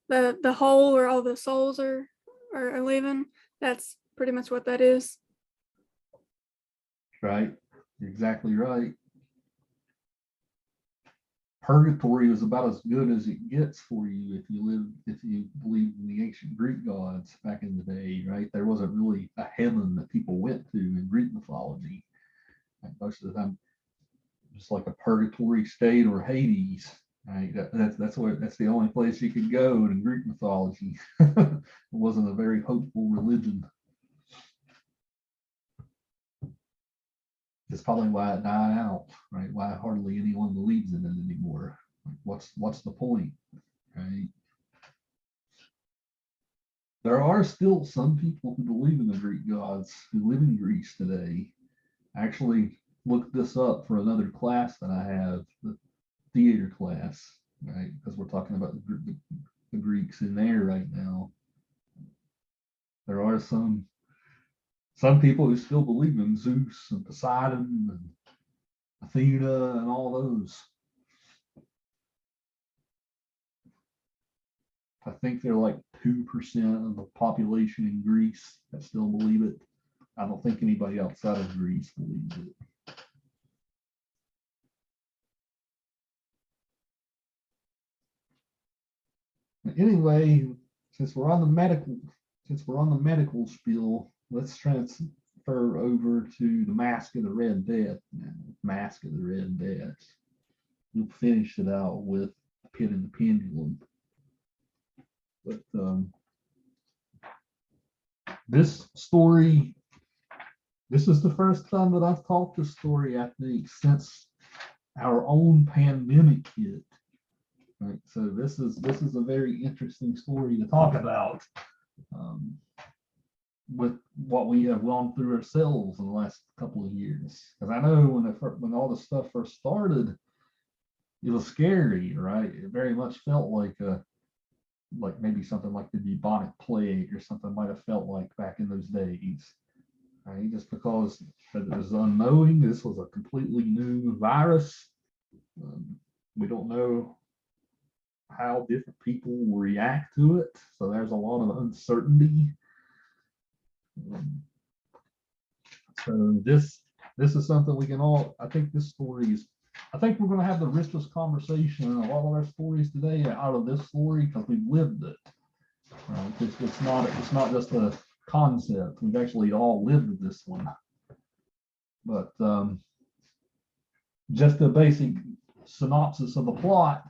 the hole where all the souls are living, that's pretty much what that is. right, you're exactly right. Purgatory was about as good as it gets for you if you believe in the ancient Greek gods back in the day, right? There wasn't really a heaven that people went to in Greek mythology. Like most of the time, just like a purgatory state or Hades, right? That's the only place you could go in Greek mythology. It wasn't a very hopeful religion. It's probably why it died out, right? Why hardly anyone believes in it anymore. Like, what's the point, right? There are still some people who believe in the Greek gods who live in Greece today. I actually looked this up for another class that I have, the theater class, right? Because we're talking about the Greeks in there right now. There are some people who still believe in Zeus and Poseidon and Athena and all those. I think they're like 2% of the population in Greece that still believe it. I don't think anybody outside of Greece believes it. But anyway, since we're on the medical spiel, let's transfer over to the Masque of the Red Death now. Masque of the Red Death. We'll finish it out with Pit and the Pendulum. But this story, this is the first time that I've taught this story, I think, since our own pandemic hit. Right, so this is a very interesting story to talk about, with what we have gone through ourselves in the last couple of years. Because I know when all the stuff first started, it was scary, right? It very much felt like maybe something like the Bubonic Plague or something might have felt like back in those days, right? Just because it was unknowing, this was a completely new virus. We don't know how different people will react to it, so there's a lot of uncertainty. So this is something we can all, I think this story is, I think we're going to have the Riskless Conversation in a lot of our stories today out of this story because we've lived it. Right? It's not just a concept. We've actually all lived this one. But just a basic synopsis of the plot.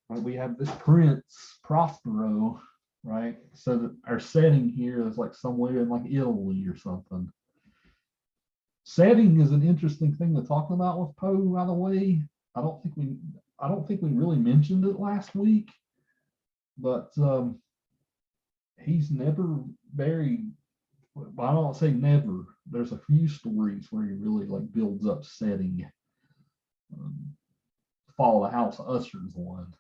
Right? We have this Prince Prospero, right? So that our setting here is like somewhere in like Italy or something. Setting is an interesting thing to talk about with Poe, by the way. I don't think we really mentioned it last week, but he's never very, I don't say never. There's a few stories where he really like builds up setting. Follow the House Usher is one.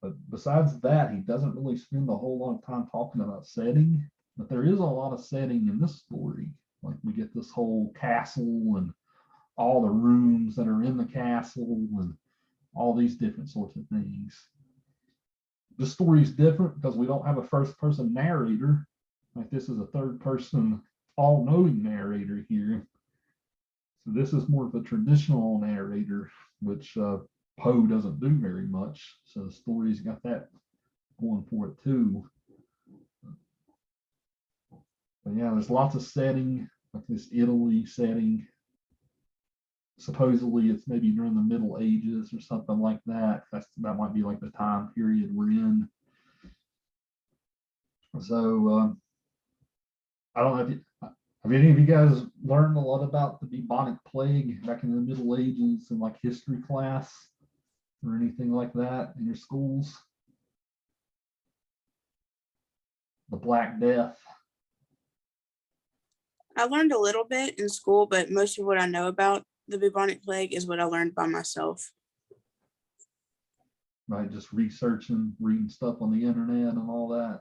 But besides that, he doesn't really spend a whole lot of time talking about setting, but there is a lot of setting in this story. Like we get this whole castle and all the rooms that are in the castle and all these different sorts of things. The story is different because we don't have a first person narrator. Like this is a third person all-knowing narrator here. So this is more of a traditional narrator, which Poe doesn't do very much. So the story's got that going for it too. But yeah, there's lots of setting, like this Italy setting. Supposedly it's maybe during the Middle Ages or something like that. That might be like the time period we're in. So I don't know if have any of you guys learned a lot about the Bubonic Plague back in the Middle Ages in like history class or anything like that in your schools? The Black Death. I learned a little bit in school, but most of what I know about the Bubonic Plague is what I learned by myself. Right, just researching, reading stuff on the internet and all that.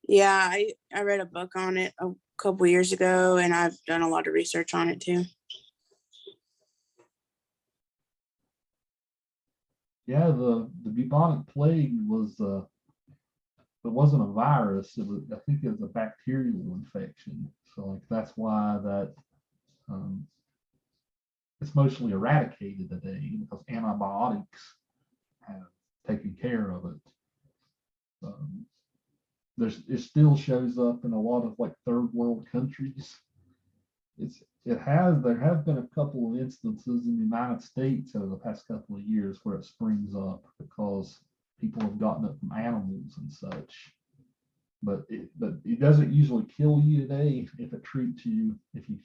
Yeah, I read a book on it a couple years ago, and I've done a lot of research on it too. Yeah, the Bubonic Plague was it wasn't a virus. It was, I think it was a bacterial infection. So like that's why that it's mostly eradicated today because antibiotics have taken care of it. It still shows up in a lot of like third world countries. There have been a couple of instances in the United States over the past couple of years where it springs up because people have gotten it from animals and such. But it doesn't usually kill you today if you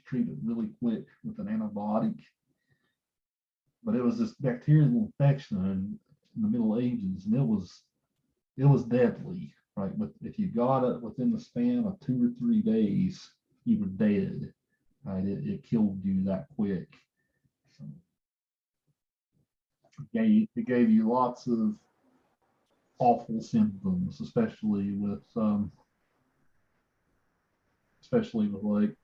treat it really quick with an antibiotic. But it was this bacterial infection in the Middle Ages, and it was deadly, right? But if you got it within the span of 2 or 3 days, you were dead. Right? It killed you that quick. So it gave you lots of awful symptoms, especially with like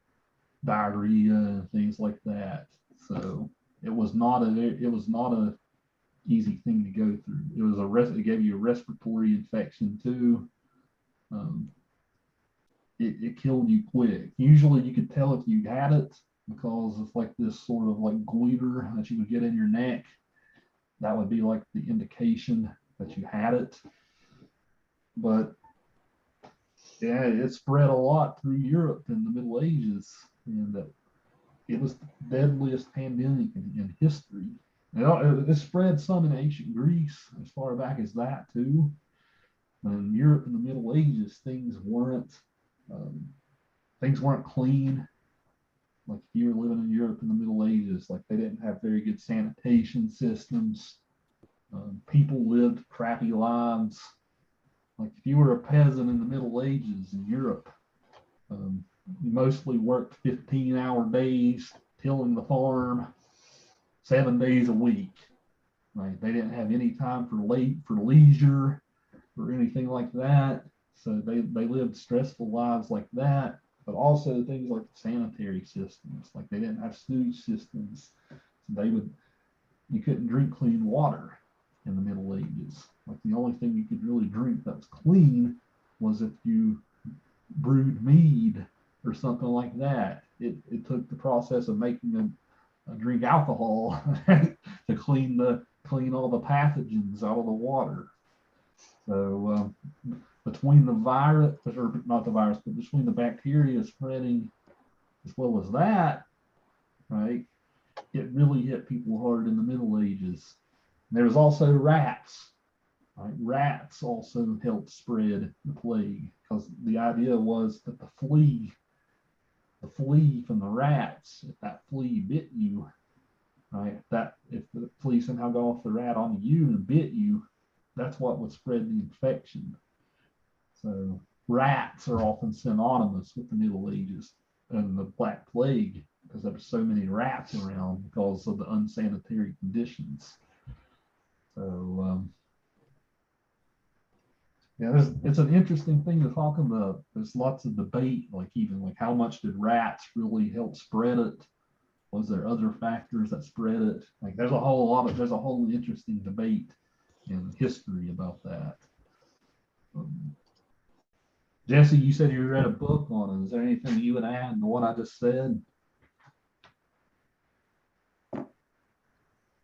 diarrhea and things like that. So it was not a easy thing to go through. It gave you a respiratory infection too. It killed you quick. Usually you could tell if you had it because it's like this sort of like goiter that you would get in your neck. That would be like the indication that you had it. But yeah, it spread a lot through Europe in the Middle Ages, and it was the deadliest pandemic in history. It spread some in ancient Greece as far back as that too. But in Europe in the Middle Ages, things weren't clean. Like if you were living in Europe in the Middle Ages, like they didn't have very good sanitation systems. People lived crappy lives. Like if you were a peasant in the Middle Ages in Europe, you mostly worked 15-hour days tilling the farm 7 days a week. Right? They didn't have any time for leisure or anything like that. So they lived stressful lives like that, but also things like sanitary systems. Like they didn't have sewage systems. So you couldn't drink clean water in the Middle Ages. Like the only thing you could really drink that was clean was if you brewed mead or something like that. It took the process of making a drink alcohol to clean all the pathogens out of the water. So between the virus, or not the virus, but between the bacteria spreading as well as that, right, it really hit people hard in the Middle Ages. There was also rats. Right? Rats also helped spread the plague because the idea was that the flea from the rats, if that flea bit you, right, if the flea somehow got off the rat onto you and bit you, that's what would spread the infection. So rats are often synonymous with the Middle Ages and the Black Plague because there were so many rats around because of the unsanitary conditions. So yeah, it's an interesting thing to talk about. There's lots of debate, like even like how much did rats really help spread it? Was there other factors that spread it? Like there's a whole interesting debate in history about that. Jesse, you said you read a book on it. Is there anything you would add to what I just said?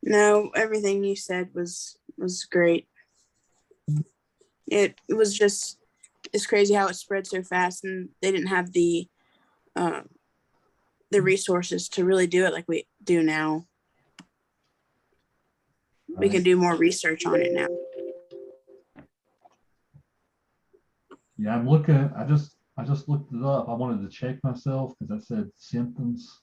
No, everything you said was great. It was just, it's crazy how it spread so fast, and they didn't have the resources to really do it like we do now. Right. We can do more research on it now. Yeah, I'm looking. I just looked it up. I wanted to check myself because I said symptoms.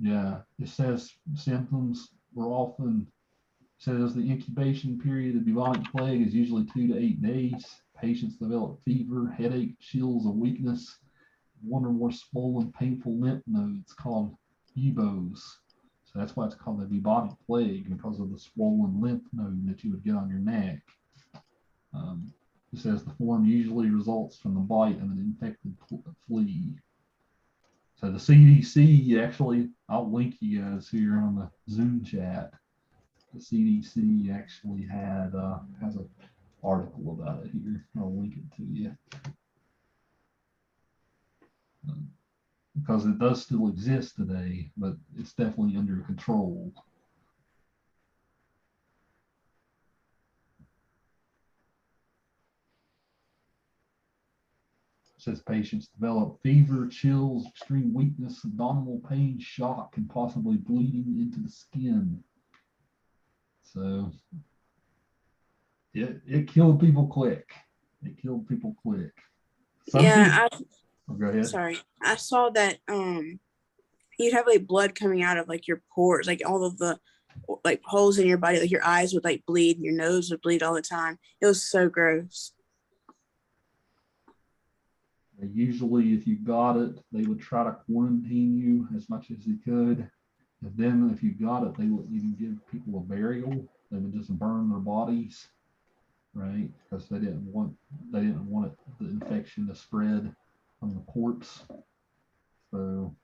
Yeah, it says symptoms were often says the incubation period of bubonic plague is usually 2 to 8 days. Patients develop fever, headache, chills, or weakness. One or more swollen, painful lymph nodes called buboes. So that's why it's called the bubonic plague, because of the swollen lymph node that you would get on your neck. It says the form usually results from the bite of an infected flea. So the CDC actually, I'll link you guys here on the Zoom chat. The CDC actually has an article about it here. I'll link it to you. because it does still exist today, but it's definitely under control. It says patients develop fever, chills, extreme weakness, abdominal pain, shock, and possibly bleeding into the skin. So it killed people quick. It killed people quick. Some Yeah, people, oh, go ahead. sorry. I saw that you'd have like blood coming out of like your pores, like all of the like holes in your body, like your eyes would like bleed, and your nose would bleed all the time. It was so gross. Usually, if you got it, they would try to quarantine you as much as they could. And then if you got it, they wouldn't even give people a burial. They would just burn their bodies, right? Because they didn't want it, the infection to spread from the corpse. So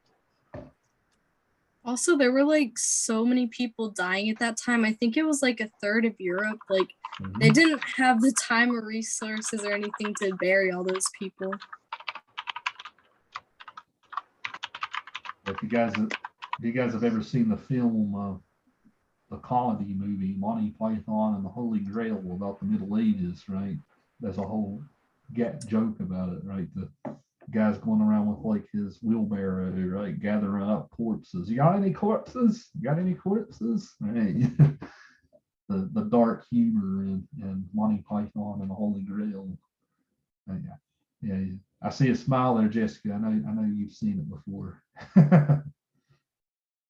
Also, there were like so many people dying at that time. I think it was like a third of Europe. Like they didn't have the time or resources or anything to bury all those people. if you guys have ever seen the film, the comedy movie Monty Python and the Holy Grail about the Middle Ages, right? There's a whole joke about it, right? The guy's going around with like his wheelbarrow, right, gathering up corpses. You got any corpses? You got any corpses? Right. the dark humor in Monty Python and the Holy Grail. Yeah. I see a smile there, Jessica. I know you've seen it before.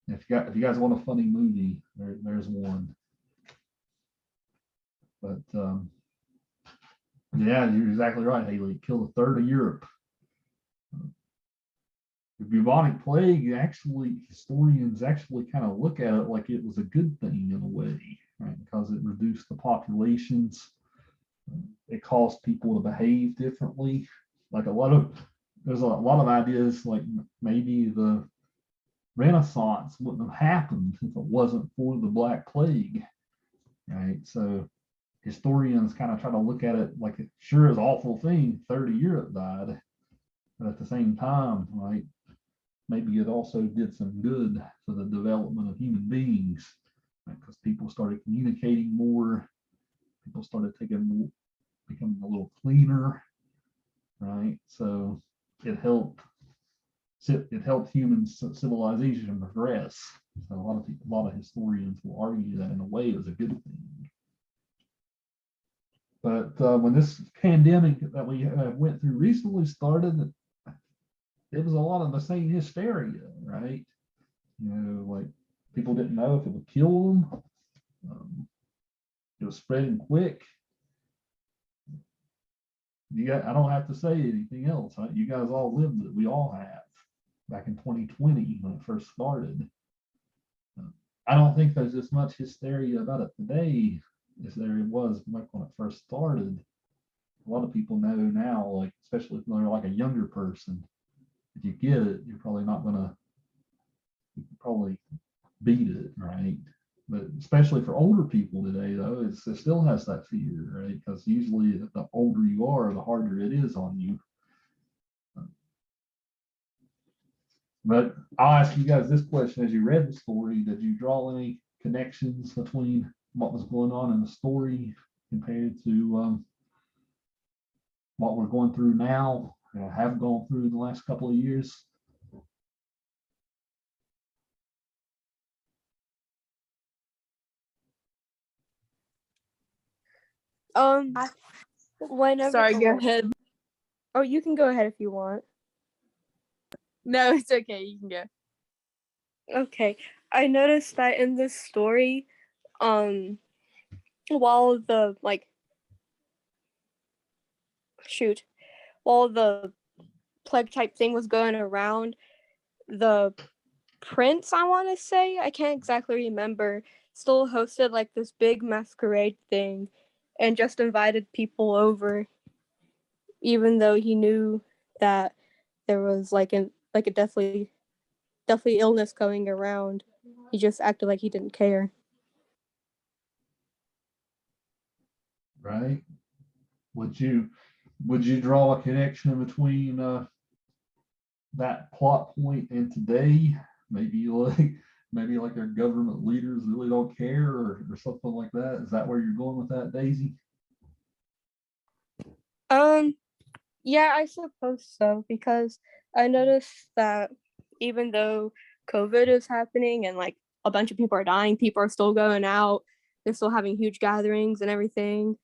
If you guys want a funny movie, there's one. But yeah, you're exactly right, Haley. It killed a third of Europe. The bubonic plague, actually, historians actually kind of look at it like it was a good thing in a way, right? Because it reduced the populations. It caused people to behave differently. Like there's a lot of ideas, like maybe the Renaissance wouldn't have happened if it wasn't for the Black Plague, right? So historians kind of try to look at it like it sure is an awful thing. 30 Europe died, but at the same time, right? Maybe it also did some good for the development of human beings, right? Because people started communicating more. People started becoming a little cleaner, right? So it helped human civilization progress. So a lot of historians will argue that in a way it was a good thing. But when this pandemic that we went through recently started, it was a lot of the same hysteria, right? Like people didn't know if it would kill them. It was spreading quick. I don't have to say anything else. Right? You guys all lived it. We all have. Back in 2020 when it first started. I don't think there's as much hysteria about it today as there was like when it first started. A lot of people know now, like especially if they're like a younger person, if you get it, you're probably not gonna beat it, right? But especially for older people today, though, it still has that fear, right? Because usually the older you are, the harder it is on you. But I'll ask you guys this question: as you read the story, did you draw any connections between what was going on in the story compared to what we're going through now, have gone through in the last couple of years? Whenever. Sorry, go ahead. Oh, you can go ahead if you want. No, it's okay. You can go. Okay, I noticed that in this story, while the while the plague type thing was going around, the prince, I want to say, I can't exactly remember, still hosted like this big masquerade thing and just invited people over, even though he knew that there was like a deathly illness going around. He just acted like he didn't care. Right? Would you draw a connection between that plot point in today, maybe like our government leaders really don't care or something like that. Is that where you're going with that, Daisy? Yeah, I suppose so, because I noticed that even though COVID is happening and like a bunch of people are dying, people are still going out, they're still having huge gatherings and everything.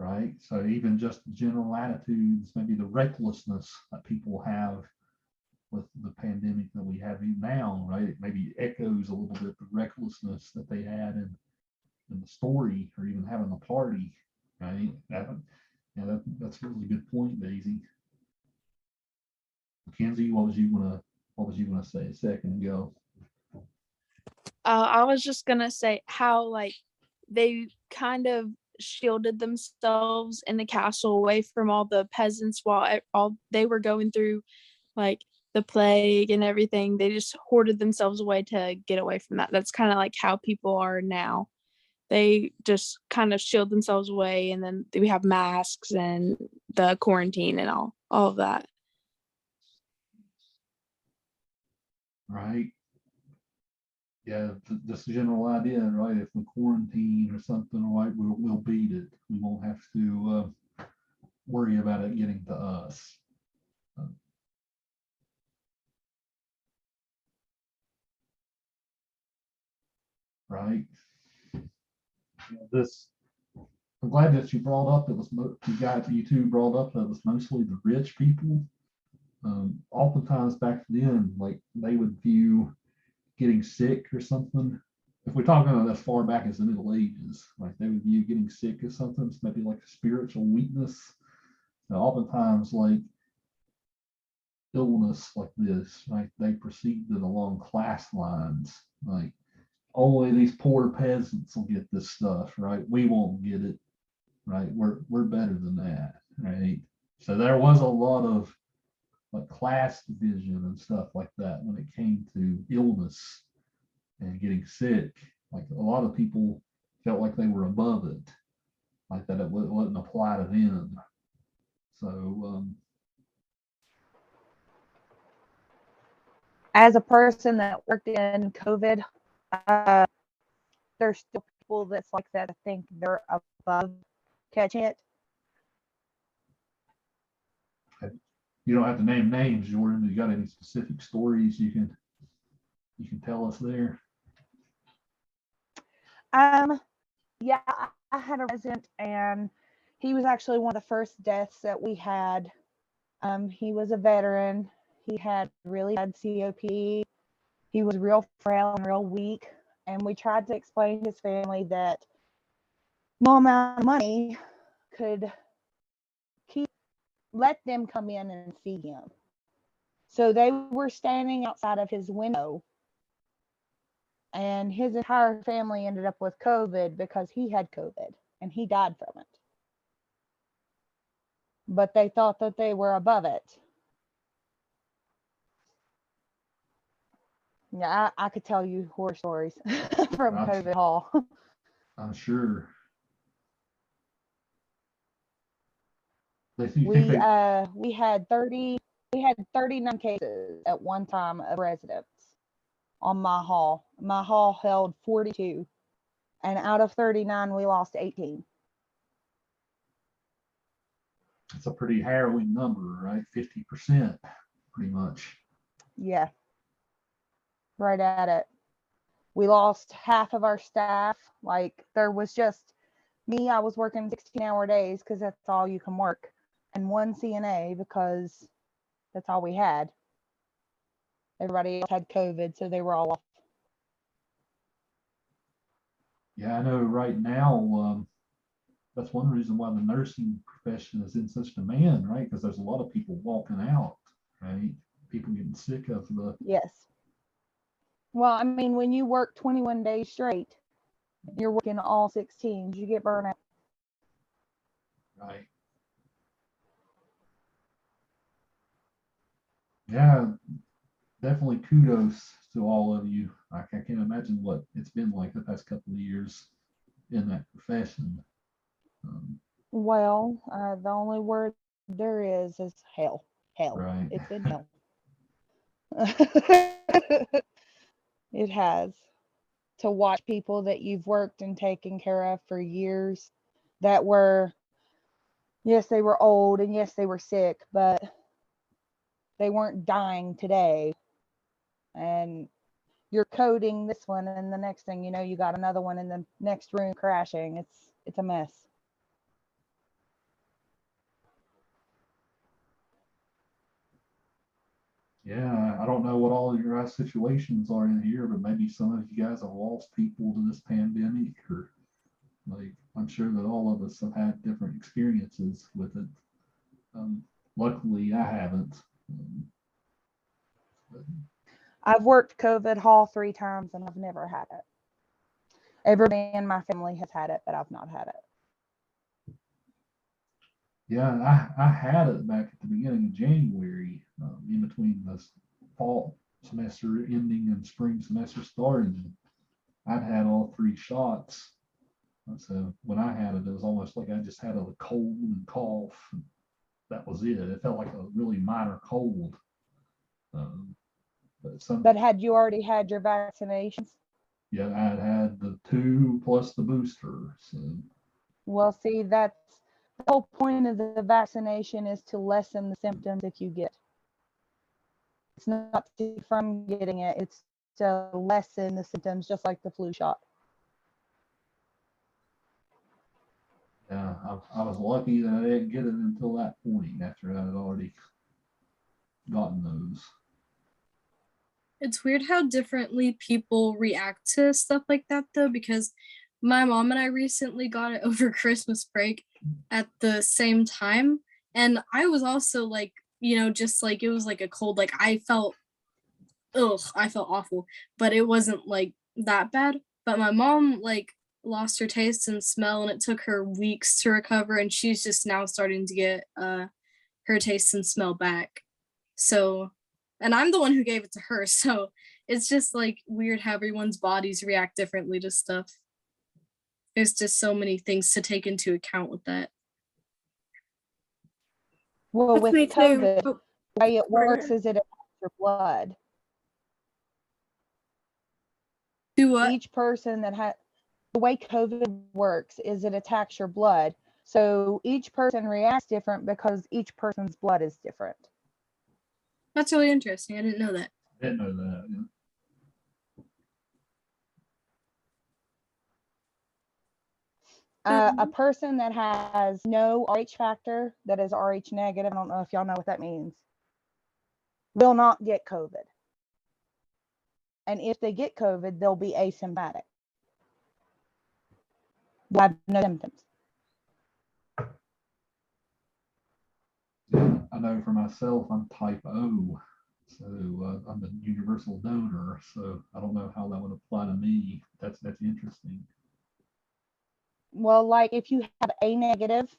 Right. So even just the general attitudes, maybe the recklessness that people have with the pandemic that we have now, right? It maybe echoes a little bit the recklessness that they had in the story, or even having a party, right? That's a really good point, Daisy. Mackenzie, what was you gonna say a second ago? I was just gonna say how like they kind of shielded themselves in the castle away from all the peasants while all they were going through like the plague and everything. They just hoarded themselves away to get away from that. That's kind of like how people are now. They just kind of shield themselves away, and then we have masks and the quarantine and all of that. Right. Yeah, just the general idea, right? If we quarantine or something, right, we'll beat it. We won't have to worry about it getting to us. Right. This, I'm glad that you brought up, it was you two brought up that it was mostly the rich people. Oftentimes back then, like they would view getting sick or something. If we're talking as far back as the Middle Ages, like they would view getting sick as something, it's maybe like a spiritual weakness. Now, oftentimes, like illness like this, right? They proceeded along class lines, like only these poor peasants will get this stuff, right? We won't get it, right? We're better than that, right? So there was a lot of like class division and stuff like that when it came to illness and getting sick. Like a lot of people felt like they were above it, like that it wouldn't apply to them. So As a person that worked in COVID, uh, there's still people that's like that. I think they're above catching it. you don't have to name names, Jordan. You got any specific stories you can tell us there? Yeah, I had a resident, and he was actually one of the first deaths that we had. He was a veteran. He had really bad COPD. He was real frail and real weak. And we tried to explain to his family that no amount of money could let them come in and see him. So they were standing outside of his window, and his entire family ended up with COVID because he had COVID and he died from it. But they thought that they were above it. Yeah, I could tell you horror stories from COVID Hall. I'm sure. We had 39 cases at one time of residents on my hall. My hall held 42, and out of 39, we lost 18. It's a pretty harrowing number, right? 50%, pretty much. Yeah, right at it. We lost half of our staff. Like there was just me. I was working 16-hour days because that's all you can work, and one CNA because that's all we had. Everybody else had COVID, so they were all off. Yeah, I know right now, that's one reason why the nursing profession is in such demand, right? Because there's a lot of people walking out, right? People getting sick of the. Yes. Well, I mean, when you work 21 days straight, you're working all 16s, you get burnout. Right. Yeah, definitely kudos to all of you. I can't imagine what it's been like the past couple of years in that profession. Well, the only word there is hell. Hell. Right. It's been hell. It has. To watch people that you've worked and taken care of for years that were, yes, they were old and yes, they were sick, but they weren't dying today. And you're coding this one, and the next thing you know, you got another one in the next room crashing. It's a mess. Yeah, I don't know what all of your guys' situations are in here, but maybe some of you guys have lost people to this pandemic, or like I'm sure that all of us have had different experiences with it. Luckily, I haven't. But I've worked COVID hall 3 times and I've never had it. Everybody in my family has had it, but I've not had it. yeah, I had it back at the beginning of January, in between the fall semester ending and spring semester starting. I'd had all 3 shots. So when I had it, it was almost like I just had a cold and cough. And that was it. It felt like a really minor cold. But had you already had your vaccinations? Yeah, I had had the 2 plus the booster. So Well, see, that's the whole point of the vaccination is to lessen the symptoms if you get. It's not to keep from getting it, it's to lessen the symptoms, just like the flu shot. yeah, I was lucky that I didn't get it until that point after I had already gotten those. It's weird how differently people react to stuff like that, though, because my mom and I recently got it over Christmas break at the same time. And I was also like, just like it was like a cold, like I felt awful, but it wasn't like that bad. But my mom like lost her taste and smell, and it took her weeks to recover, and she's just now starting to get her taste and smell back. So, and I'm the one who gave it to her, so it's just like weird how everyone's bodies react differently to stuff. There's just so many things to take into account with that. Well, That's with me too. COVID, Oh, the way it sorry, go works ahead. is it affects your blood. Do what? Each person that had the way COVID works is it attacks your blood. So each person reacts different because each person's blood is different. That's really interesting. I didn't know that. Didn't know that. A Um, person that has no RH factor, that is RH negative, I don't know if y'all know what that means, will not get COVID. And if they get COVID, they'll be asymptomatic. They'll have no symptoms. Yeah, I know for myself, I'm type O. So I'm a universal donor. So I don't know how that would apply to me. That's interesting. Well, like if you have A negative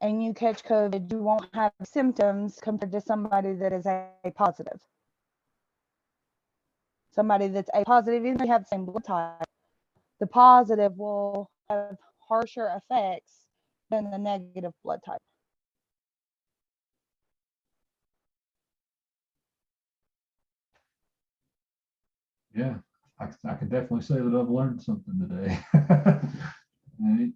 and you catch COVID, you won't have symptoms compared to somebody that is A positive. Somebody that's A positive, even if they have the same blood type, the positive will have harsher effects than the negative blood type. Yeah, I can definitely say that I've learned something today. Right.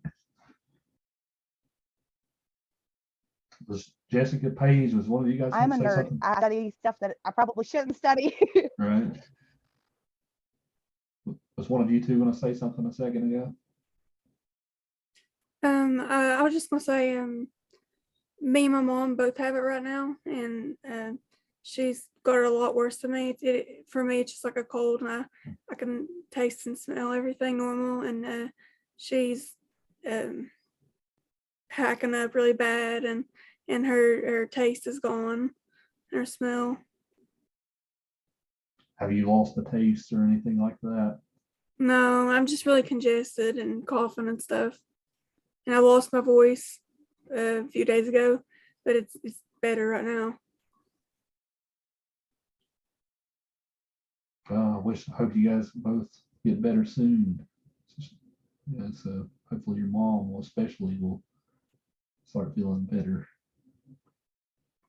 Was Jessica Page, was one of you guys I'm a going to say nerd. something? I study stuff that I probably shouldn't study. Right. Was one of you two going to say something a second ago? I was just gonna say, me and my mom both have it right now, and she's got it a lot worse than me. For me, it's just like a cold, and I can taste and smell everything normal, and she's hacking up really bad, and her taste is gone, her smell. Have you lost the taste or anything like that? No, I'm just really congested and coughing and stuff, and I lost my voice a few days ago, but it's better right now. Hope you guys both get better soon. Yeah, so hopefully your mom will especially will start feeling better.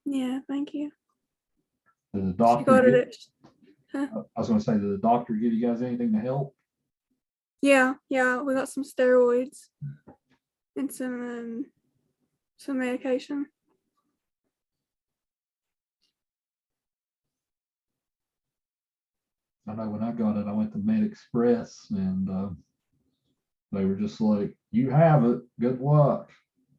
Yeah, thank you. Did the She doctor got give, it. I was going to say, did the doctor give you guys anything to help? Yeah, we got some steroids and some medication. I know when I got it, I went to Med Express and they were just like, "You have it. Good luck."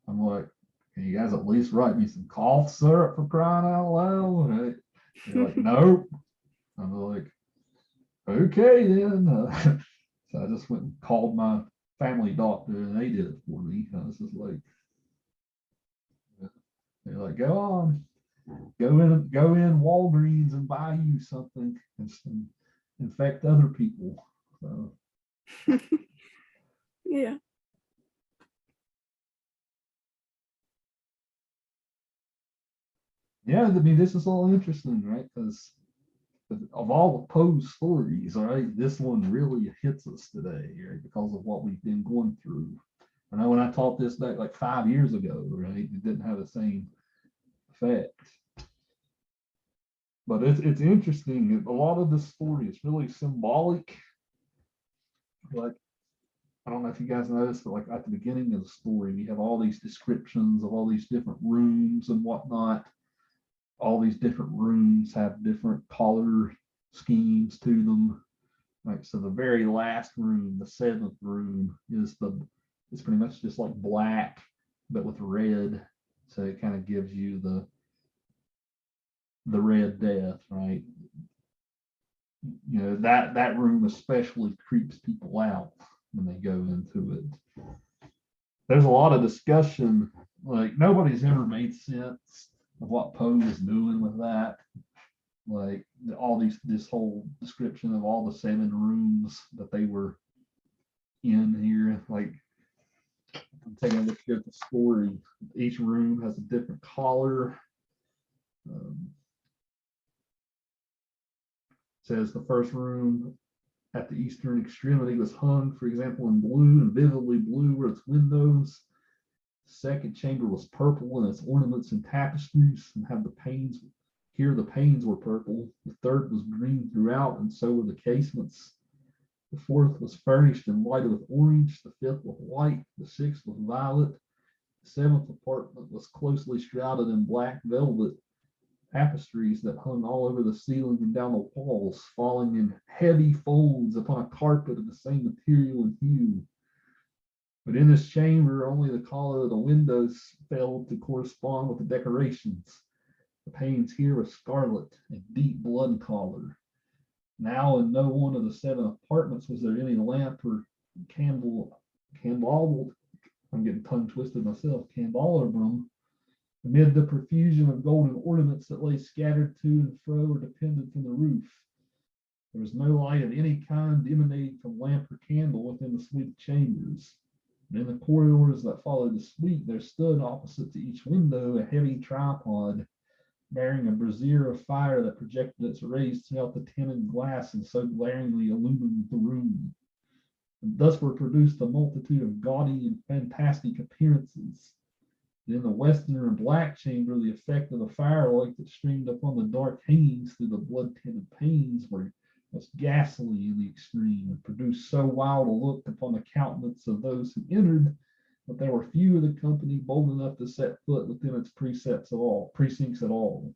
I'm like, "Can you guys at least write me some cough syrup for crying out loud?" And they're like, "Nope." I'm like, "Okay then." So I just went and called my family doctor and they did it for me. I was just like, they're like, "Go on, go in Walgreens and buy you something and infect other people." So, Yeah. yeah, I mean, this is all interesting, right? Because of all the Poe's stories, right, this one really hits us today, right? Because of what we've been going through. I know when I taught this back like 5 years ago, right, it didn't have the same effect. But it's interesting. A lot of the story is really symbolic. Like, I don't know if you guys noticed, but like at the beginning of the story, we have all these descriptions of all these different rooms and whatnot. All these different rooms have different color schemes to them. Right. So the very last room, the seventh room, it's pretty much just like black, but with red. So it kind of gives you the Red Death, right? You know, that room especially creeps people out when they go into it. There's a lot of discussion, like nobody's ever made sense of what Poe is doing with that. Like this whole description of all the 7 rooms that they were in here. Like, I'm taking a look at the story. Each room has a different color. Says the first room at the eastern extremity was hung, for example, in blue, and vividly blue were its windows. The second chamber was purple in its ornaments and tapestries, and had the panes. Here the panes were purple. The third was green throughout, and so were the casements. The fourth was furnished and lighted with orange, the fifth with white, the sixth with violet. The seventh apartment was closely shrouded in black velvet, tapestries that hung all over the ceiling and down the walls, falling in heavy folds upon a carpet of the same material and hue. But in this chamber, only the color of the windows failed to correspond with the decorations. The panes here were scarlet and deep blood color. Now in no one of the 7 apartments was there any lamp or candelabrum. I'm getting tongue twisted myself. Candelabrum. Amid the profusion of golden ornaments that lay scattered to and fro or depended from the roof. There was no light of any kind emanating from lamp or candle within the suite chambers. And in the corridors that followed the suite, there stood opposite to each window a heavy tripod bearing a brazier of fire that projected its rays throughout the tinted glass and so glaringly illumined the room. And thus were produced a multitude of gaudy and fantastic appearances. In the western and black chamber, the effect of the firelight that streamed upon the dark hangings through the blood-tinted panes was ghastly in the extreme, and produced so wild a look upon the countenance of those who entered that there were few of the company bold enough to set foot within its precincts at all.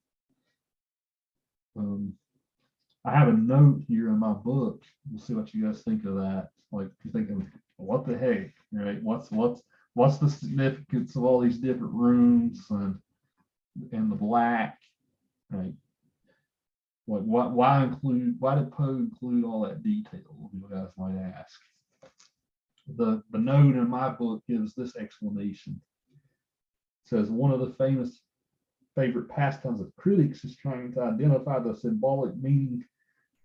I have a note here in my book. We'll see what you guys think of that. Like, you're thinking, what the heck, right? What's the significance of all these different rooms and the black, right? Like, why did Poe include all that detail? You guys might ask. The note in my book gives this explanation. It says one of the famous favorite pastimes of critics is trying to identify the symbolic meaning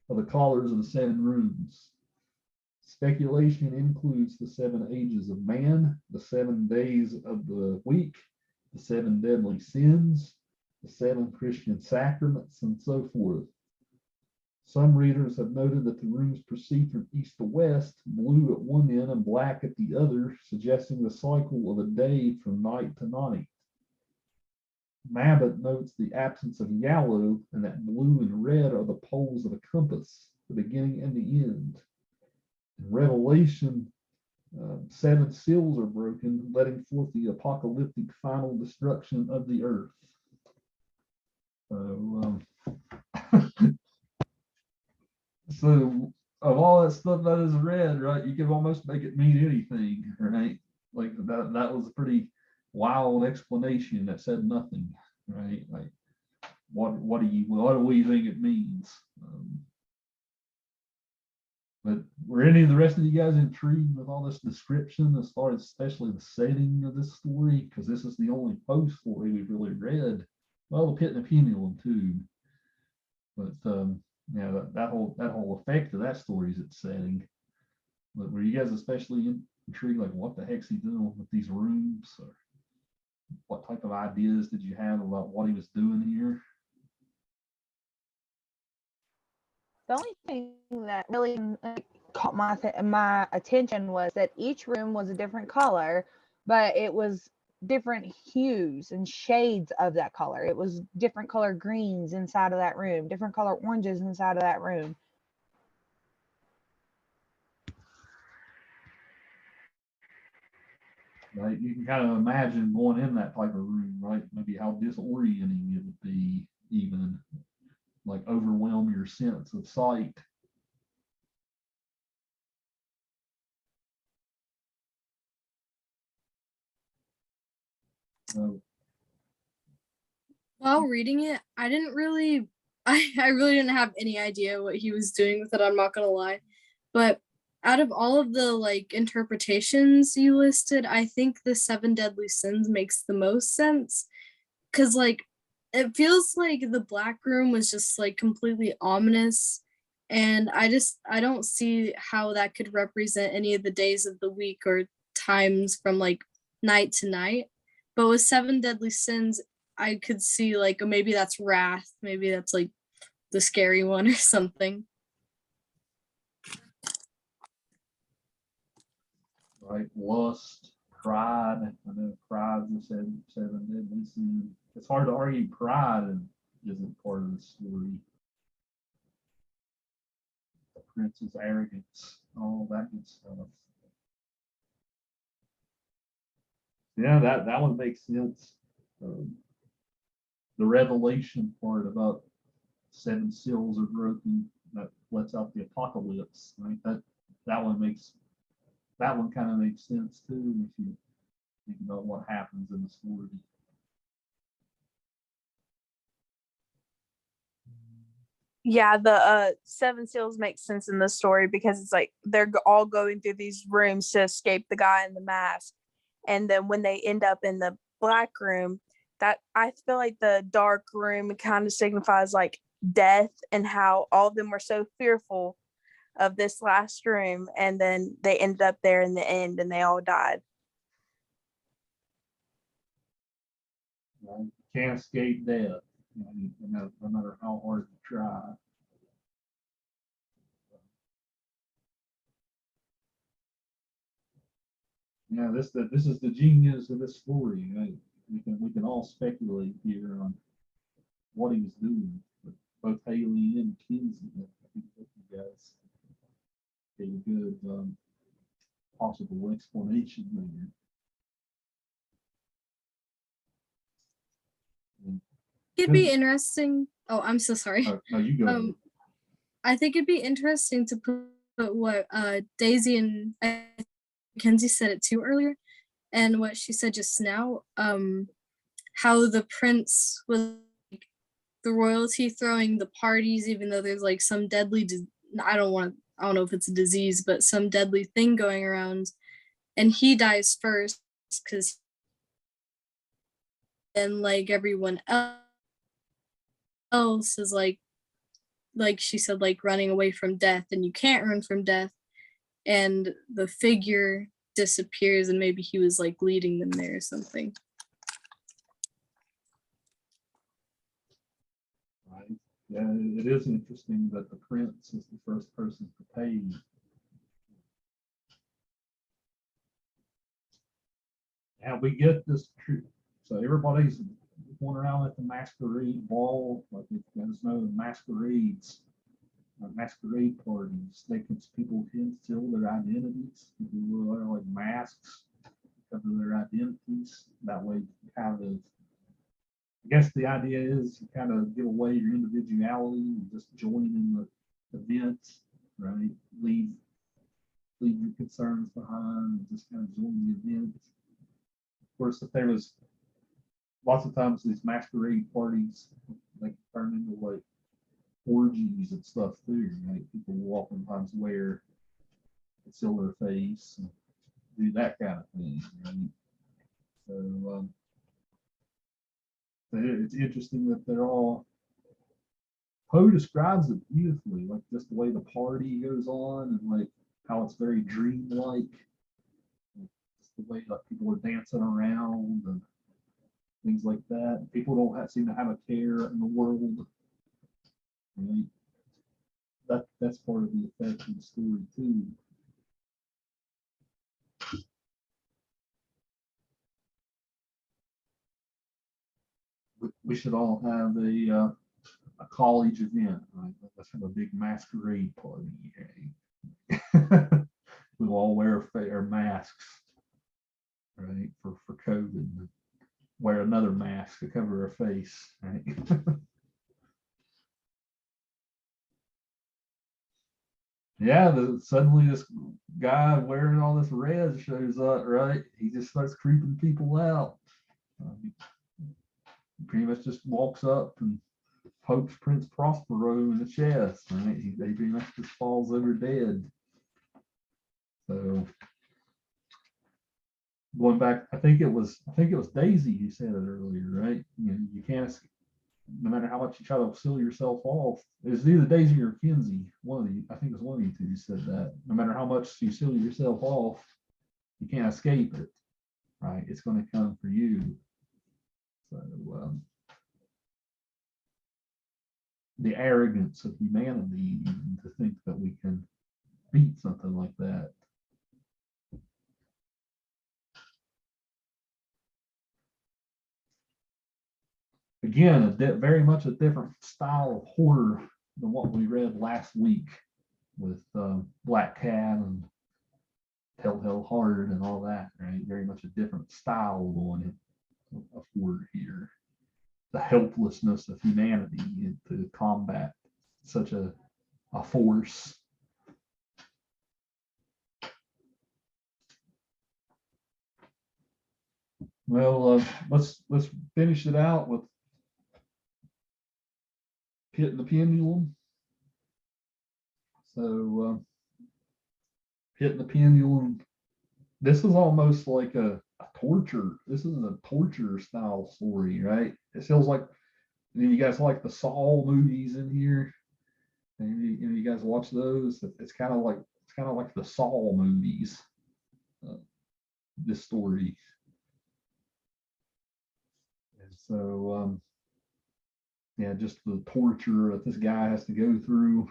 of the colors of the 7 rooms. Speculation includes the 7 ages of man, the 7 days of the week, the 7 deadly sins, the 7 Christian sacraments, and so forth. Some readers have noted that the rooms proceed from east to west, blue at one end and black at the other, suggesting the cycle of a day from night to night. Mabbott notes the absence of yellow and that blue and red are the poles of a compass, the beginning and the end. In Revelation, 7 seals are broken, letting forth the apocalyptic final destruction of the earth. So, so of all that stuff that is red, right, you can almost make it mean anything, right? Like that was a pretty wild explanation that said nothing, right? Like what do we think it means? But were any of the rest of you guys intrigued with all this description as far as especially the setting of this story? Because this is the only post story we've really read. Well, the Pit and the Pendulum too. But yeah, that whole effect of that story is its setting. But were you guys especially intrigued, like what the heck's he doing with these rooms, or what type of ideas did you have about what he was doing here? The only thing that really caught my attention was that each room was a different color, but it was different hues and shades of that color. It was different color greens inside of that room, different color oranges inside of that room. Right, you can kind of imagine going in that type of room, right? Maybe how disorienting it would be, even like overwhelm your sense of sight. So, While reading it, I didn't really, I really didn't have any idea what he was doing with it. I'm not gonna lie, but out of all of the like interpretations you listed, I think the 7 deadly sins makes the most sense, because like it feels like the black room was just like completely ominous, and I don't see how that could represent any of the days of the week or times from like night to night. But with 7 deadly sins, I could see like maybe that's wrath, maybe that's like the scary one or something. right, lust, pride. I know pride is the 7 deadly sins. It's hard to argue pride isn't part of the story. The prince's arrogance, all that good stuff. Yeah, that one makes sense. The revelation part about 7 seals are broken, that lets out the apocalypse, right? That one kind of makes sense too if you think about what happens in the story. Yeah, the 7 seals make sense in the story because it's like they're all going through these rooms to escape the guy in the mask, and then when they end up in the black room, that I feel like the dark room kind of signifies like death and how all of them were so fearful of this last room, and then they ended up there in the end and they all died. Right? You can't escape death, no matter how hard you try. Yeah, this is the genius of this story. Right? We can all speculate here on what he was doing, but both Haley and Kinsey, I think both you guys gave a good possible explanation there. It'd be interesting. Oh, I'm so sorry. No, you go ahead. I think it'd be interesting to put what Daisy and Mackenzie said it too earlier, and what she said just now. How the prince was like, the royalty throwing the parties, even though there's like some deadly. I don't know if it's a disease, but some deadly thing going around, and he dies first because, and like everyone else is like she said, like running away from death, and you can't run from death, and the figure disappears, and maybe he was like leading them there or something. Right. Yeah, it is interesting that the prince is the first person to pay. Now we get this truth. So everybody's going around at the masquerade ball, like if you guys know the masquerades, masquerade parties, people conceal their identities. People wear like masks to cover their identities. That way, kind of, I guess the idea is you kind of give away your individuality and just join in the events, right? Leave your concerns behind and just kind of join the events. Of course, if there was lots of times these masquerade parties, they can turn into like orgies and stuff too, right? People will oftentimes conceal their face and do that kind of thing, right? So it's interesting that they're all, Poe describes it beautifully, like just the way the party goes on and like how it's very dreamlike, just the way like people are dancing around and things like that. People don't seem to have a care in the world. Right? That's part of the effect of the story too. We should all have a college event, right? Let's have a big masquerade party. Right? We'll all wear masks, right? For COVID. Wear another mask to cover our face, right? Yeah, suddenly this guy wearing all this red shows up, right? He just starts creeping people out. He pretty much just walks up and pokes Prince Prospero in the chest, right? He pretty much just falls over dead. So going back, I think it was Daisy who said it earlier, right? You can't, no matter how much you try to seal yourself off. It was either Daisy or Kinsey. I think it was one of you two who said that. No matter how much you seal yourself off, you can't escape it, right? It's going to come for you. So the arrogance of humanity, even to think that we can beat something like that. Again, very much a different style of horror than what we read last week with Black Cat and Telltale Heart and all that, right? Very much a different style going of horror here. The helplessness of humanity to combat such a force. Well, let's finish it out with hitting the pendulum. So hitting the pendulum. This is almost like a torture. This is a torture style story, right? It feels like, you guys like the Saw movies in here, and you guys watch those. It's kind of like the Saw movies. This story, and so yeah, just the torture that this guy has to go through.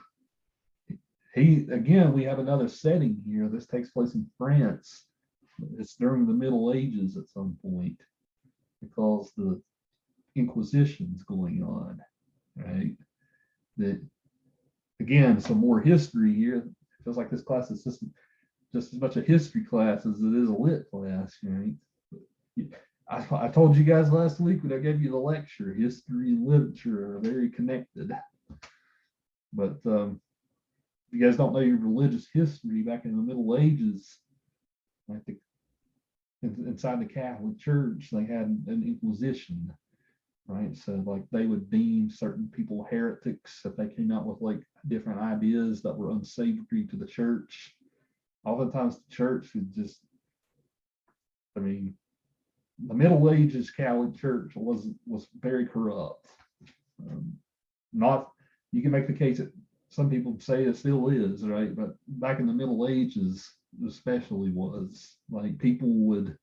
Again, we have another setting here. This takes place in France. It's during the Middle Ages at some point because the Inquisition's going on, right? That, again, some more history here. It feels like this class is just as much a history class as it is a lit class, right? I told you guys last week when I gave you the lecture, history and literature are very connected. But you guys don't know your religious history back in the Middle Ages, like inside the Catholic Church, they had an Inquisition, right? So like they would deem certain people heretics if they came out with like different ideas that were unsavory to the church. Oftentimes the church would just, the Middle Ages Catholic Church was very corrupt. You can make the case that some people say it still is, right? But back in the Middle Ages, especially, was like people would,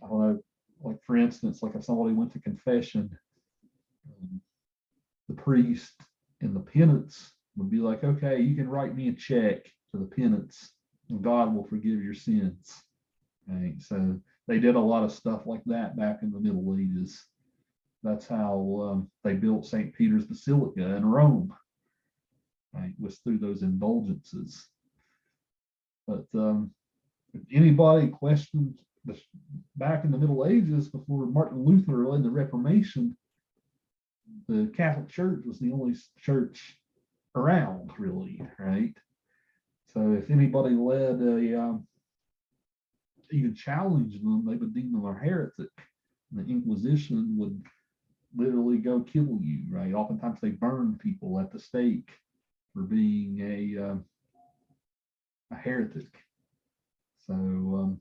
I don't know, like for instance, like if somebody went to confession, the priest and the penance would be like, okay, you can write me a check to the penance and God will forgive your sins. Right? So they did a lot of stuff like that back in the Middle Ages. That's how they built St. Peter's Basilica in Rome, right? Was through those indulgences. But if anybody questioned this, back in the Middle Ages, before Martin Luther led the Reformation, the Catholic Church was the only church around, really, right? So if anybody led a even challenged them, they would deem them a heretic. And the Inquisition would literally go kill you, right? Oftentimes they burned people at the stake for being a heretic. So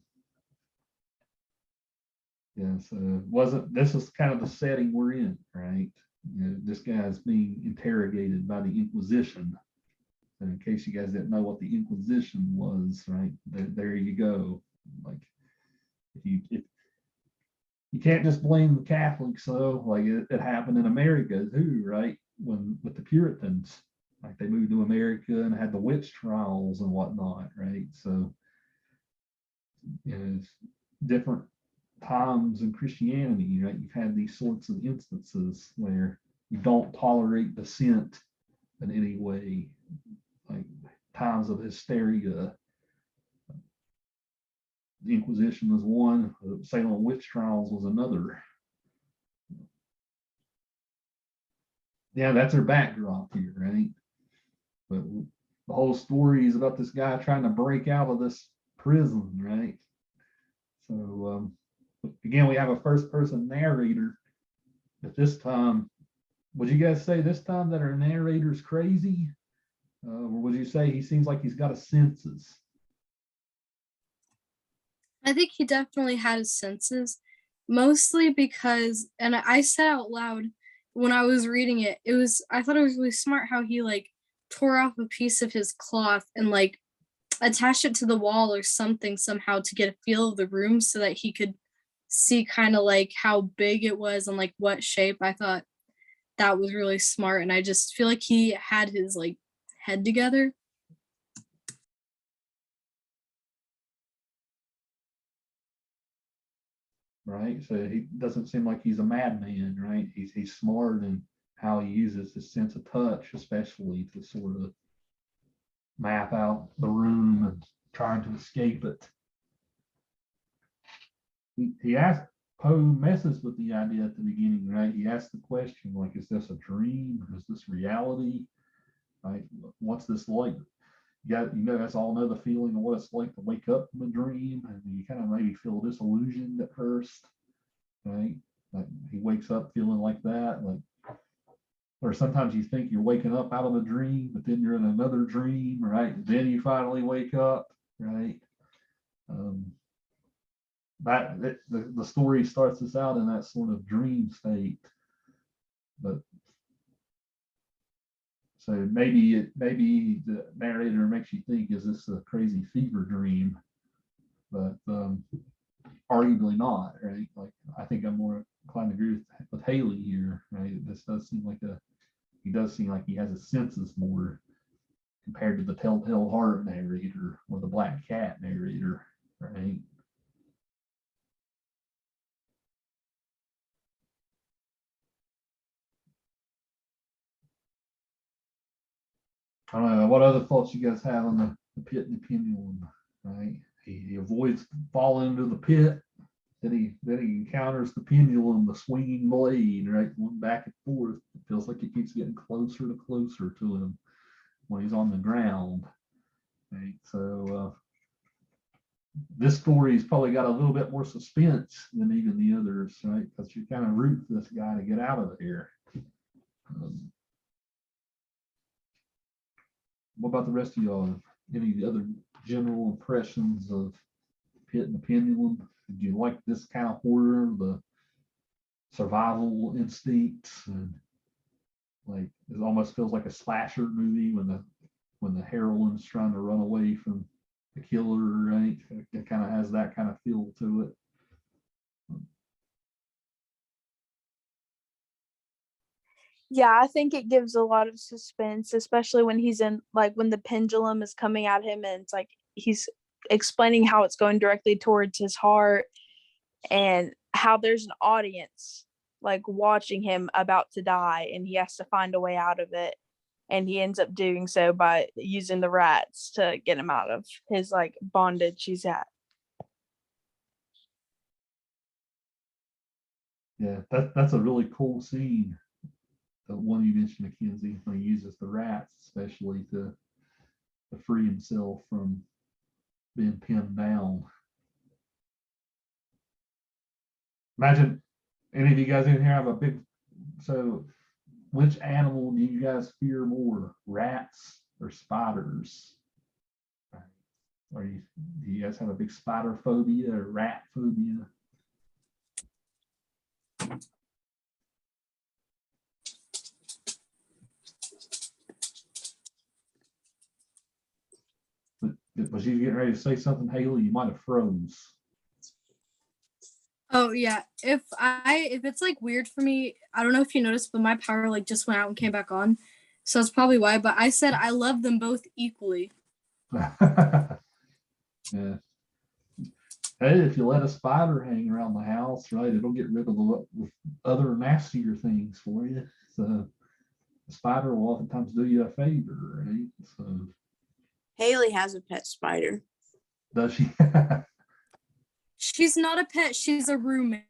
yeah, so this is kind of the setting we're in, right? You know, this guy's being interrogated by the Inquisition. And in case you guys didn't know what the Inquisition was, right? There you go. Like, if you can't just blame the Catholics, though. Like it happened in America too, right? When with the Puritans, like they moved to America and had the witch trials and whatnot, right? So, you know, it's different times in Christianity, right? You've had these sorts of instances where you don't tolerate dissent in any way, like times of hysteria. The Inquisition was one, the Salem witch trials was another. Yeah, that's her backdrop here, right? But the whole story is about this guy trying to break out of this prison, right? So again, we have a first-person narrator. At this time, would you guys say this time that our narrator's crazy? Or would you say he seems like he's got his senses? I think he definitely had his senses, mostly because, and I said out loud when I was reading it, I thought it was really smart how he like tore off a piece of his cloth and like attached it to the wall or something somehow to get a feel of the room so that he could see kind of like how big it was and like what shape. I thought that was really smart, and I just feel like he had his like head together. Right, so he doesn't seem like he's a madman, right? He's smart in how he uses his sense of touch, especially to sort of map out the room and trying to escape it. He asked, Poe messes with the idea at the beginning, right? He asks the question, like, is this a dream? Is this reality? Right? What's this like? You guys all know the feeling of what it's like to wake up from a dream, and you kind of maybe feel disillusioned at first, right? Like he wakes up feeling like that, like, or sometimes you think you're waking up out of a dream, but then you're in another dream, right? Then you finally wake up, right? The story starts us out in that sort of dream state, but so maybe the narrator makes you think, is this a crazy fever dream? But arguably not, right? Like I think I'm more inclined to agree with Haley here, right? This does seem like he does seem like he has his senses more compared to the Telltale Heart narrator or the Black Cat narrator, right? I don't know. What other thoughts you guys have on the pit and the pendulum, right? He avoids falling into the pit. Then he encounters the pendulum, the swinging blade, right? Going back and forth. It feels like it keeps getting closer to him when he's on the ground. Right? So this story's probably got a little bit more suspense than even the others, right? Because you kind of root for this guy to get out of there. What about the rest of y'all? Any other general impressions of Pit and the Pendulum? Did you like this kind of horror, the survival instincts, and like it almost feels like a slasher movie when the heroine's trying to run away from the killer, right? It kind of has that kind of feel to it. Yeah, I think it gives a lot of suspense, especially when he's in, like, when the pendulum is coming at him and it's like he's explaining how it's going directly towards his heart and how there's an audience like watching him about to die, and he has to find a way out of it. And he ends up doing so by using the rats to get him out of his like bondage he's at. Yeah, that's a really cool scene. The one you mentioned, Mackenzie, when he uses the rats, especially to free himself from being pinned down. Imagine any of you guys in here have a big. So, which animal do you guys fear more, rats or spiders? Or do you guys have a big spider phobia or rat phobia? Was you getting ready to say something, Haley? You might have froze. Oh yeah. If it's like weird for me, I don't know if you noticed, but my power like just went out and came back on. So that's probably why. But I said I love them both equally. Yeah. Hey, if you let a spider hang around the house, right, it'll get rid of the other nastier things for you. So the spider will oftentimes do you a favor, right? So Haley has a pet spider. does she? She's not a pet, she's a roommate.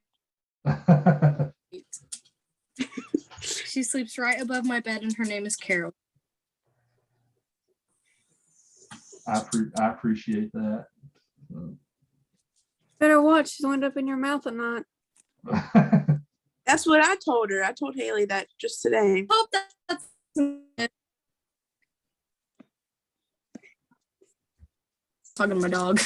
She sleeps right above my bed and her name is Carol. I appreciate that. Better watch, she'll end up in your mouth at night. That's what I told her. I told Haley that just today. Hope that's talking to my dog.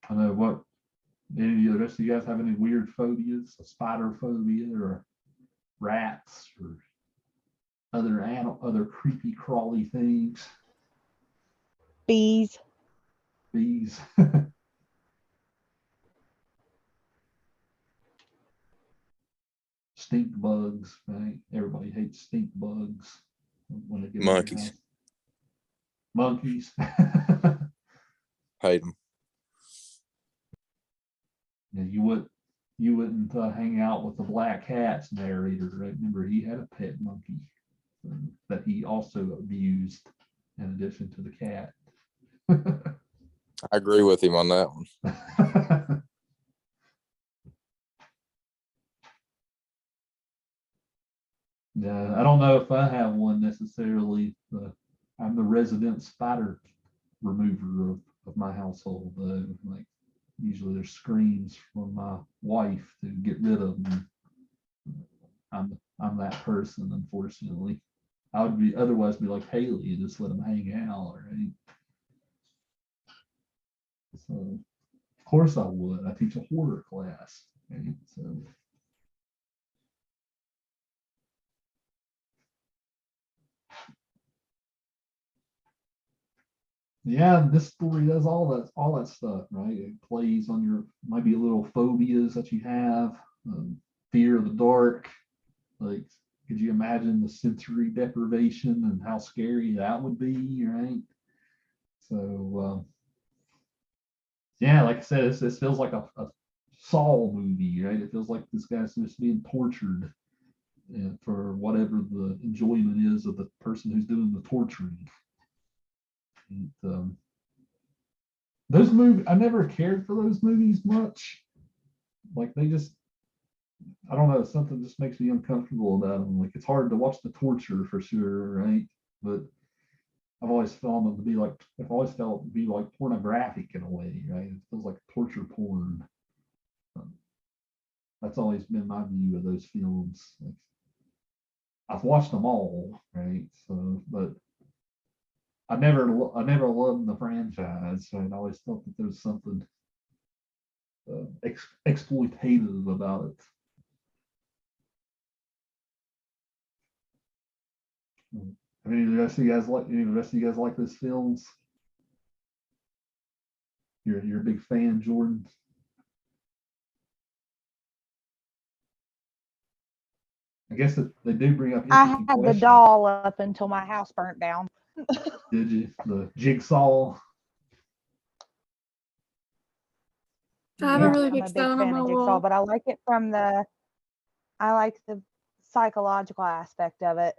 I know what. Any of the rest of you guys have any weird phobias? A spider phobia or rats or other creepy crawly things? Bees. Bees. Stink bugs, right? Everybody hates stink bugs when they get in your Monkeys. house. Monkeys. Hate them. Yeah, you wouldn't hang out with the Black Cat's narrator, right? Remember, he had a pet monkey that he also abused in addition to the cat. I agree with him on that one. Yeah, I don't know if I have one necessarily. I'm the resident spider remover of my household. Like usually there's screams from my wife to get rid of them. I'm that person, unfortunately. I would be otherwise be like Haley and just let them hang out, right? So of course I would. I teach a horror class, right? So yeah, this story does all that stuff, right? It plays on your might be little phobias that you have, fear of the dark. Like, could you imagine the sensory deprivation and how scary that would be, right? So yeah, like I said, this feels like a Saw movie, right? It feels like this guy's just being tortured for whatever the enjoyment is of the person who's doing the torturing. And, those movies, I never cared for those movies much. Like they just, I don't know, something just makes me uncomfortable about them. Like it's hard to watch the torture for sure, right? But I've always found them to be like, I've always felt to be like pornographic in a way, right? It feels like torture porn. That's always been my view of those films. Like, I've watched them all, right? So, but I never loved the franchise. So I always thought that there was something exploitative about it. Any of the rest of you guys like those films? You're a big fan, Jordan. I guess that they do bring up. I had the doll up until my house burnt down. Did you? The jigsaw. I have a Yeah, really I'm big a big sign on fan my of Jigsaw, wall. but I like the psychological aspect of it.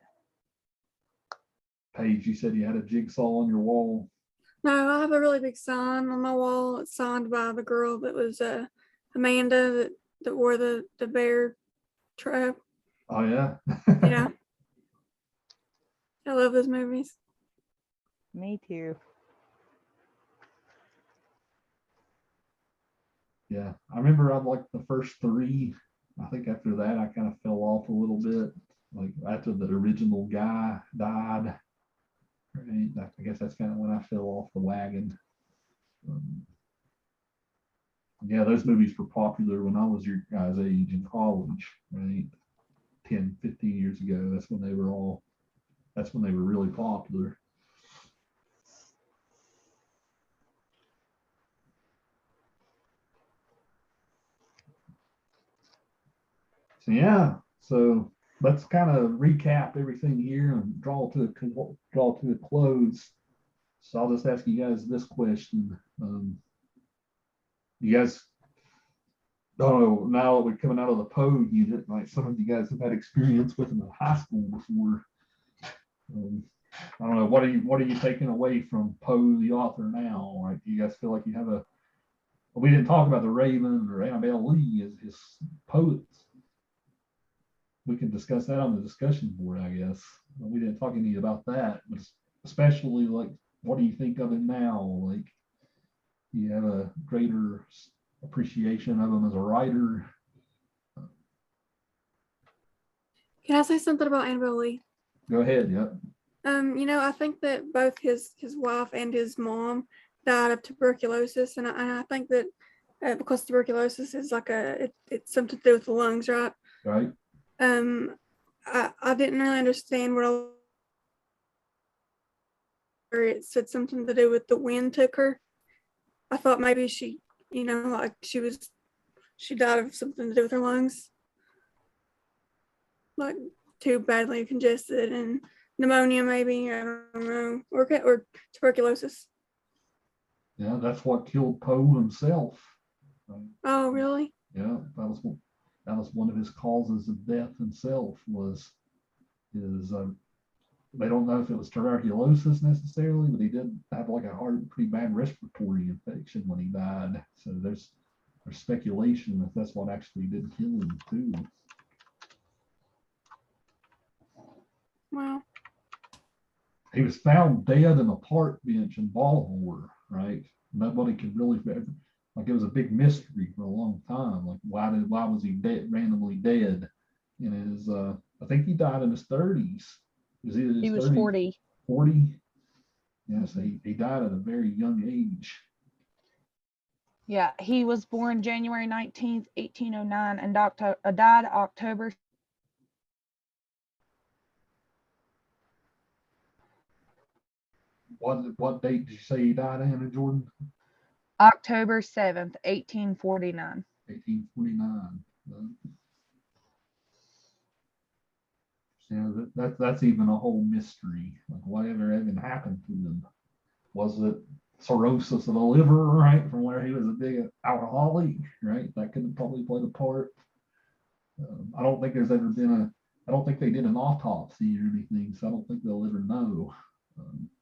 Paige, you said you had a jigsaw on your wall. No, I have a really big sign on my wall. It's signed by the girl that was Amanda that wore the bear trap. Oh yeah. Yeah. I love those movies. Me too. Yeah, I remember I liked the first three. I think after that I kind of fell off a little bit. Like after the original guy died, right? I guess that's kind of when I fell off the wagon. Yeah, those movies were popular when I was your guys' age in college, right? 10, 15 years ago. That's when they were really popular. So yeah, so let's kind of recap everything here and draw to a close. So I'll just ask you guys this question: you guys, I don't know, now that we're coming out of the Poe unit, like some of you guys have had experience with them in high school before. I don't know, what are you taking away from Poe the author now? Like, do you guys feel like you have we didn't talk about the Raven or Annabelle Lee as his poets. We can discuss that on the discussion board, I guess. We didn't talk any about that, but especially like, what do you think of him now? Like, do you have a greater appreciation of him as a writer? Can I say something about Annabelle Lee? Go ahead. Yep. I think that both his wife and his mom died of tuberculosis, and I think that because tuberculosis is like it's something to do with the lungs, right? Right. I didn't really understand or it said something to do with the wind took her. I thought maybe she, like she died of something to do with her lungs, like too badly congested and pneumonia, maybe, I don't know, or tuberculosis. Yeah, that's what killed Poe himself. Oh, really? Yeah, that was one of his causes of death himself. Was his they don't know if it was tuberculosis necessarily, but he did have like a pretty bad respiratory infection when he died. So there's speculation that that's what actually did kill him too. Wow. He was found dead in a park bench in Baltimore, right? Nobody could really, like, it was a big mystery for a long time. Like, why was he randomly dead? In his, I think he died in his 30s. He was 40. 40. Yeah, so he died at a very young age. Yeah, he was born January 19th, 1809, and died October. What date did you say he died, Anna Jordan? October 7th, 1849. 1849. Yeah, that's even a whole mystery. Like, whatever even happened to him? Was it cirrhosis of the liver, right? From where he was a big alcoholic, right? That could have probably played a part. I don't think there's ever been I don't think they did an autopsy or anything, so I don't think they'll ever know.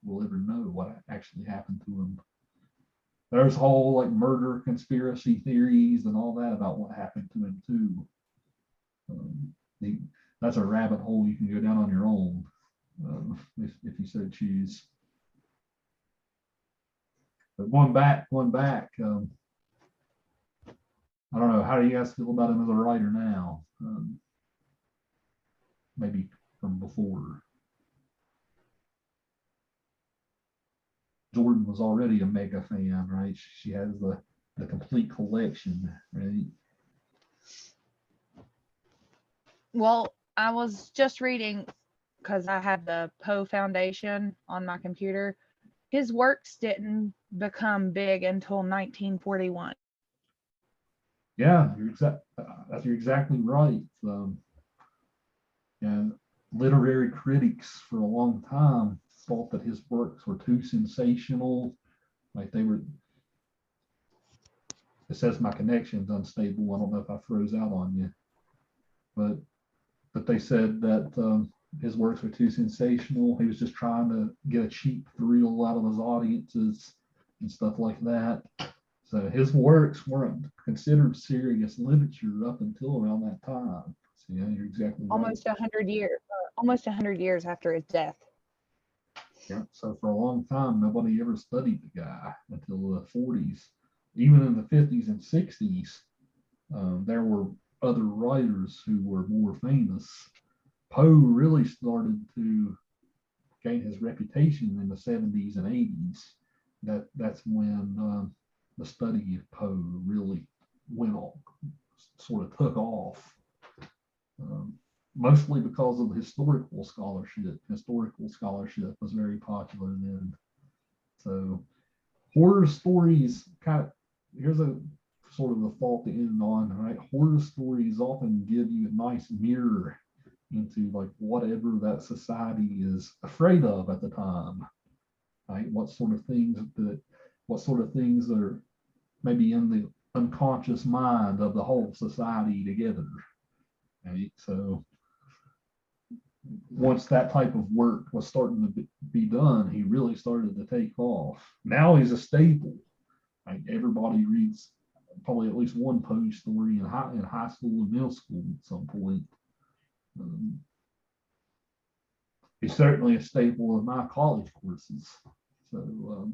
We'll ever know what actually happened to him. There's whole like murder conspiracy theories and all that about what happened to him too. That's a rabbit hole you can go down on your own if you so choose. But going back, I don't know. How do you guys feel about him as a writer now? Maybe from before. Jordan was already a mega fan, right? She has the complete collection, right? Well, I was just reading because I have the Poe Foundation on my computer. His works didn't become big until 1941. Yeah, you're exactly right. And literary critics for a long time thought that his works were too sensational, like they were it says my connection's unstable. I don't know if I froze out on you, but they said that his works were too sensational. He was just trying to get a cheap thrill out of his audiences and stuff like that. So his works weren't considered serious literature up until around that time. So yeah, you're exactly right. Almost 100 years after his death. Yeah, so for a long time, nobody ever studied the guy until the 40s. Even in the 50s and 60s, there were other writers who were more famous. Poe really started to gain his reputation in the 70s and 80s. That's when the study of Poe really went off, sort of took off. Mostly because of historical scholarship. Historical scholarship was very popular then. So horror stories here's a sort of the thought to end on, right? Horror stories often give you a nice mirror into like whatever that society is afraid of at the time, right? What sort of things are maybe in the unconscious mind of the whole society together, right? So once that type of work was starting to be done, he really started to take off. Now he's a staple. Like everybody reads probably at least one Poe story in high school and middle school at some point. He's certainly a staple of my college courses. So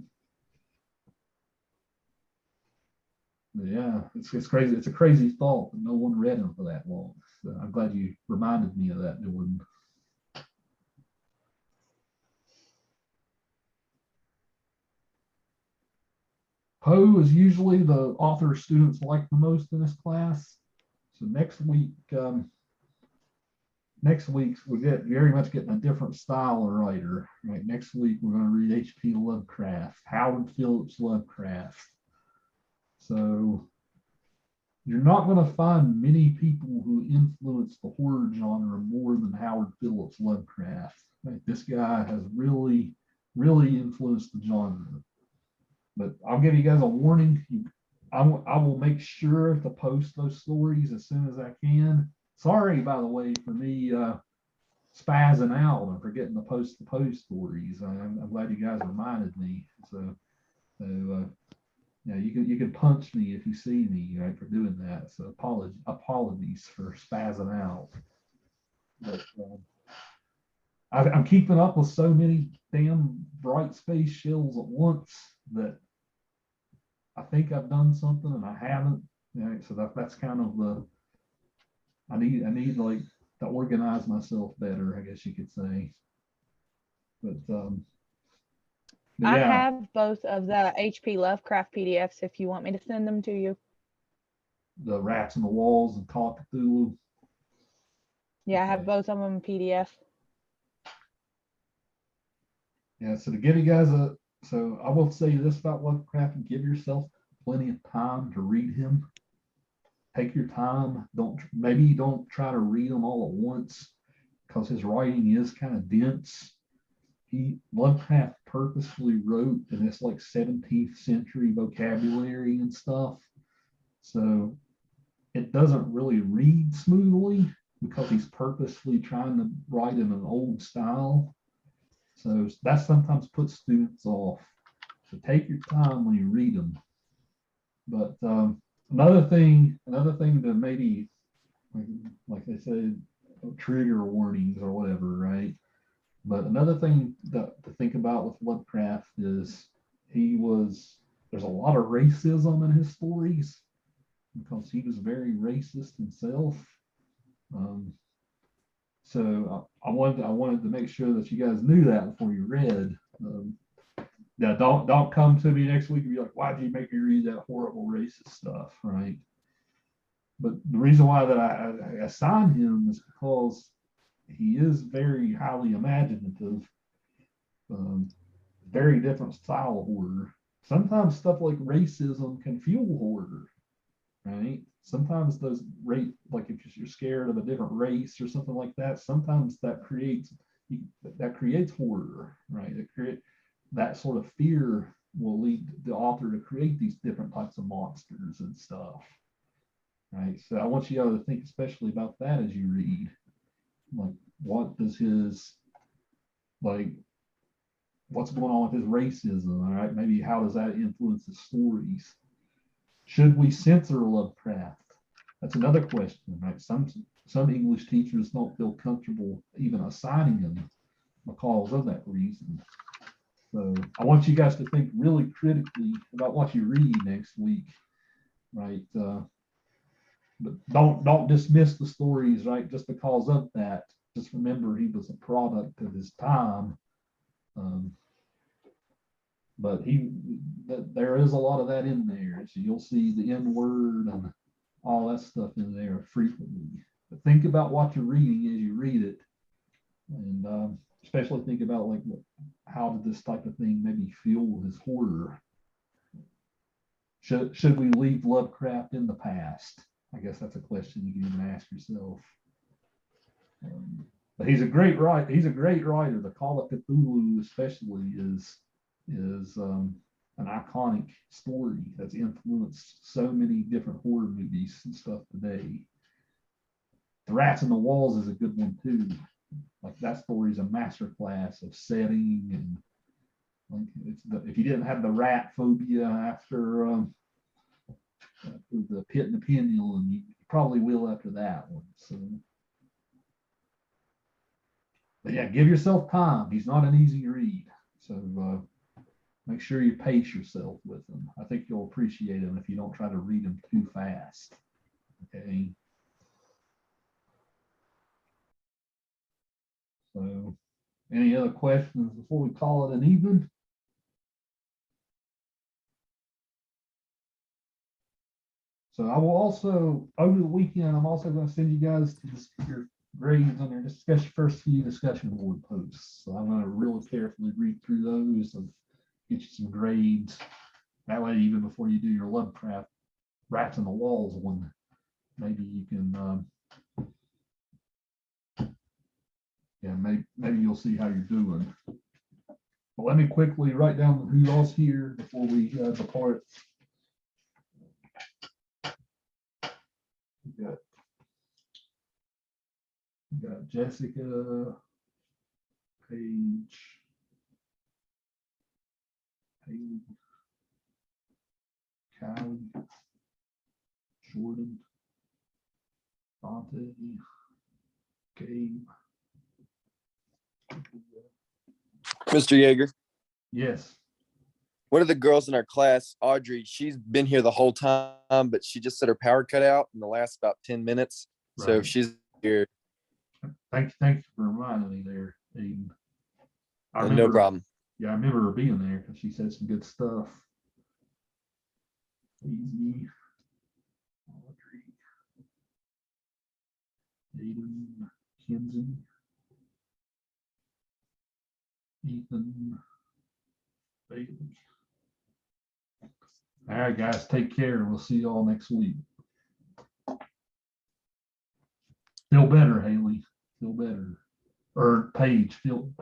yeah, it's crazy. It's a crazy thought that no one read him for that long. So I'm glad you reminded me of that, Jordan. Poe is usually the author students like the most in this class. So next week we get very much getting a different style of writer. Right, next week we're going to read H.P. Lovecraft, Howard Phillips Lovecraft. So you're not going to find many people who influence the horror genre more than Howard Phillips Lovecraft. Right, this guy has really, really influenced the genre. But I'll give you guys a warning. I will make sure to post those stories as soon as I can. Sorry, by the way, for me spazzing out and forgetting to post the Poe stories. I'm glad you guys reminded me. So yeah, you can punch me if you see me, right, for doing that. So apologies for spazzing out. But I'm keeping up with so many damn bright space shells at once that I think I've done something and I haven't. Right? So that's kind of the I need like to organize myself better, I guess you could say. But I yeah, have both of the H.P. Lovecraft PDFs if you want me to send them to you. the Rats in the Walls and Call of Cthulhu. Yeah, I have Okay. both of them in PDF. Yeah, so to give you guys so I will say this about Lovecraft: give yourself plenty of time to read him. Take your time. Don't try to read them all at once because his writing is kind of dense. Lovecraft purposefully wrote in this like 17th century vocabulary and stuff. So it doesn't really read smoothly because he's purposefully trying to write in an old style. So that sometimes puts students off. So take your time when you read them. But another thing to maybe, like they said, trigger warnings or whatever, right? But another thing to think about with Lovecraft is there's a lot of racism in his stories because he was very racist himself. So I wanted to make sure that you guys knew that before you read. Now don't come to me next week and be like, why did you make me read that horrible racist stuff, right? But the reason why that I assigned him is because he is very highly imaginative, very different style of horror. Sometimes stuff like racism can fuel horror, right? Sometimes those like if you're scared of a different race or something like that, sometimes that creates horror, right? It creates that sort of fear will lead the author to create these different types of monsters and stuff. Right. So I want you all to think especially about that as you read. Like, what does his, like, what's going on with his racism? All right. Maybe how does that influence his stories? Should we censor Lovecraft? That's another question, right? Some English teachers don't feel comfortable even assigning him because of that reason. So I want you guys to think really critically about what you read next week, right? But don't dismiss the stories, right? Just because of that. Just remember he was a product of his time. But there is a lot of that in there. So you'll see the N word and all that stuff in there frequently. But think about what you're reading as you read it, and especially think about like how did this type of thing maybe fuel his horror. Should we leave Lovecraft in the past? I guess that's a question you can even ask yourself. But he's a great writer. He's a great writer. The Call of Cthulhu, especially, is an iconic story that's influenced so many different horror movies and stuff today. The Rats in the Walls is a good one too. Like that story is a masterclass of setting, and like if you didn't have the rat phobia after the Pit and the Pendulum, you probably will after that one. So, but yeah, give yourself time. He's not an easy read. So make sure you pace yourself with him. I think you'll appreciate him if you don't try to read him too fast. Okay. So, any other questions before we call it an evening? So I will also, over the weekend, I'm also going to send you guys your grades on your discussion, first few discussion board posts. So I'm going to really carefully read through those and get you some grades. That way, even before you do your Lovecraft Rats in the Walls one, maybe you can, yeah, maybe you'll see how you're doing. But let me quickly write down who else here before we depart. We got Jessica, Paige, Haley, Callie, Jordan, Dante, Gabe. Mr. Yeager, Yes. one of the girls in our class, Audrey, she's been here the whole time, but she just said her power cut out in the last about 10 minutes. So if Right. she's here, Thank you for reminding me there, Aiden. no problem. Yeah, I remember her being there because she said some good stuff. Easy. Audrey. Aiden. Kinsey. Ethan. Bailey. All right, guys, take care. We'll see you all next week. Feel better, Haley. Feel better. Or Paige, you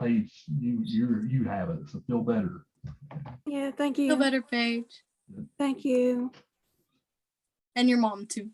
have it, so feel better. Yeah, thank Feel you. better, Paige. Thank you. And your mom too.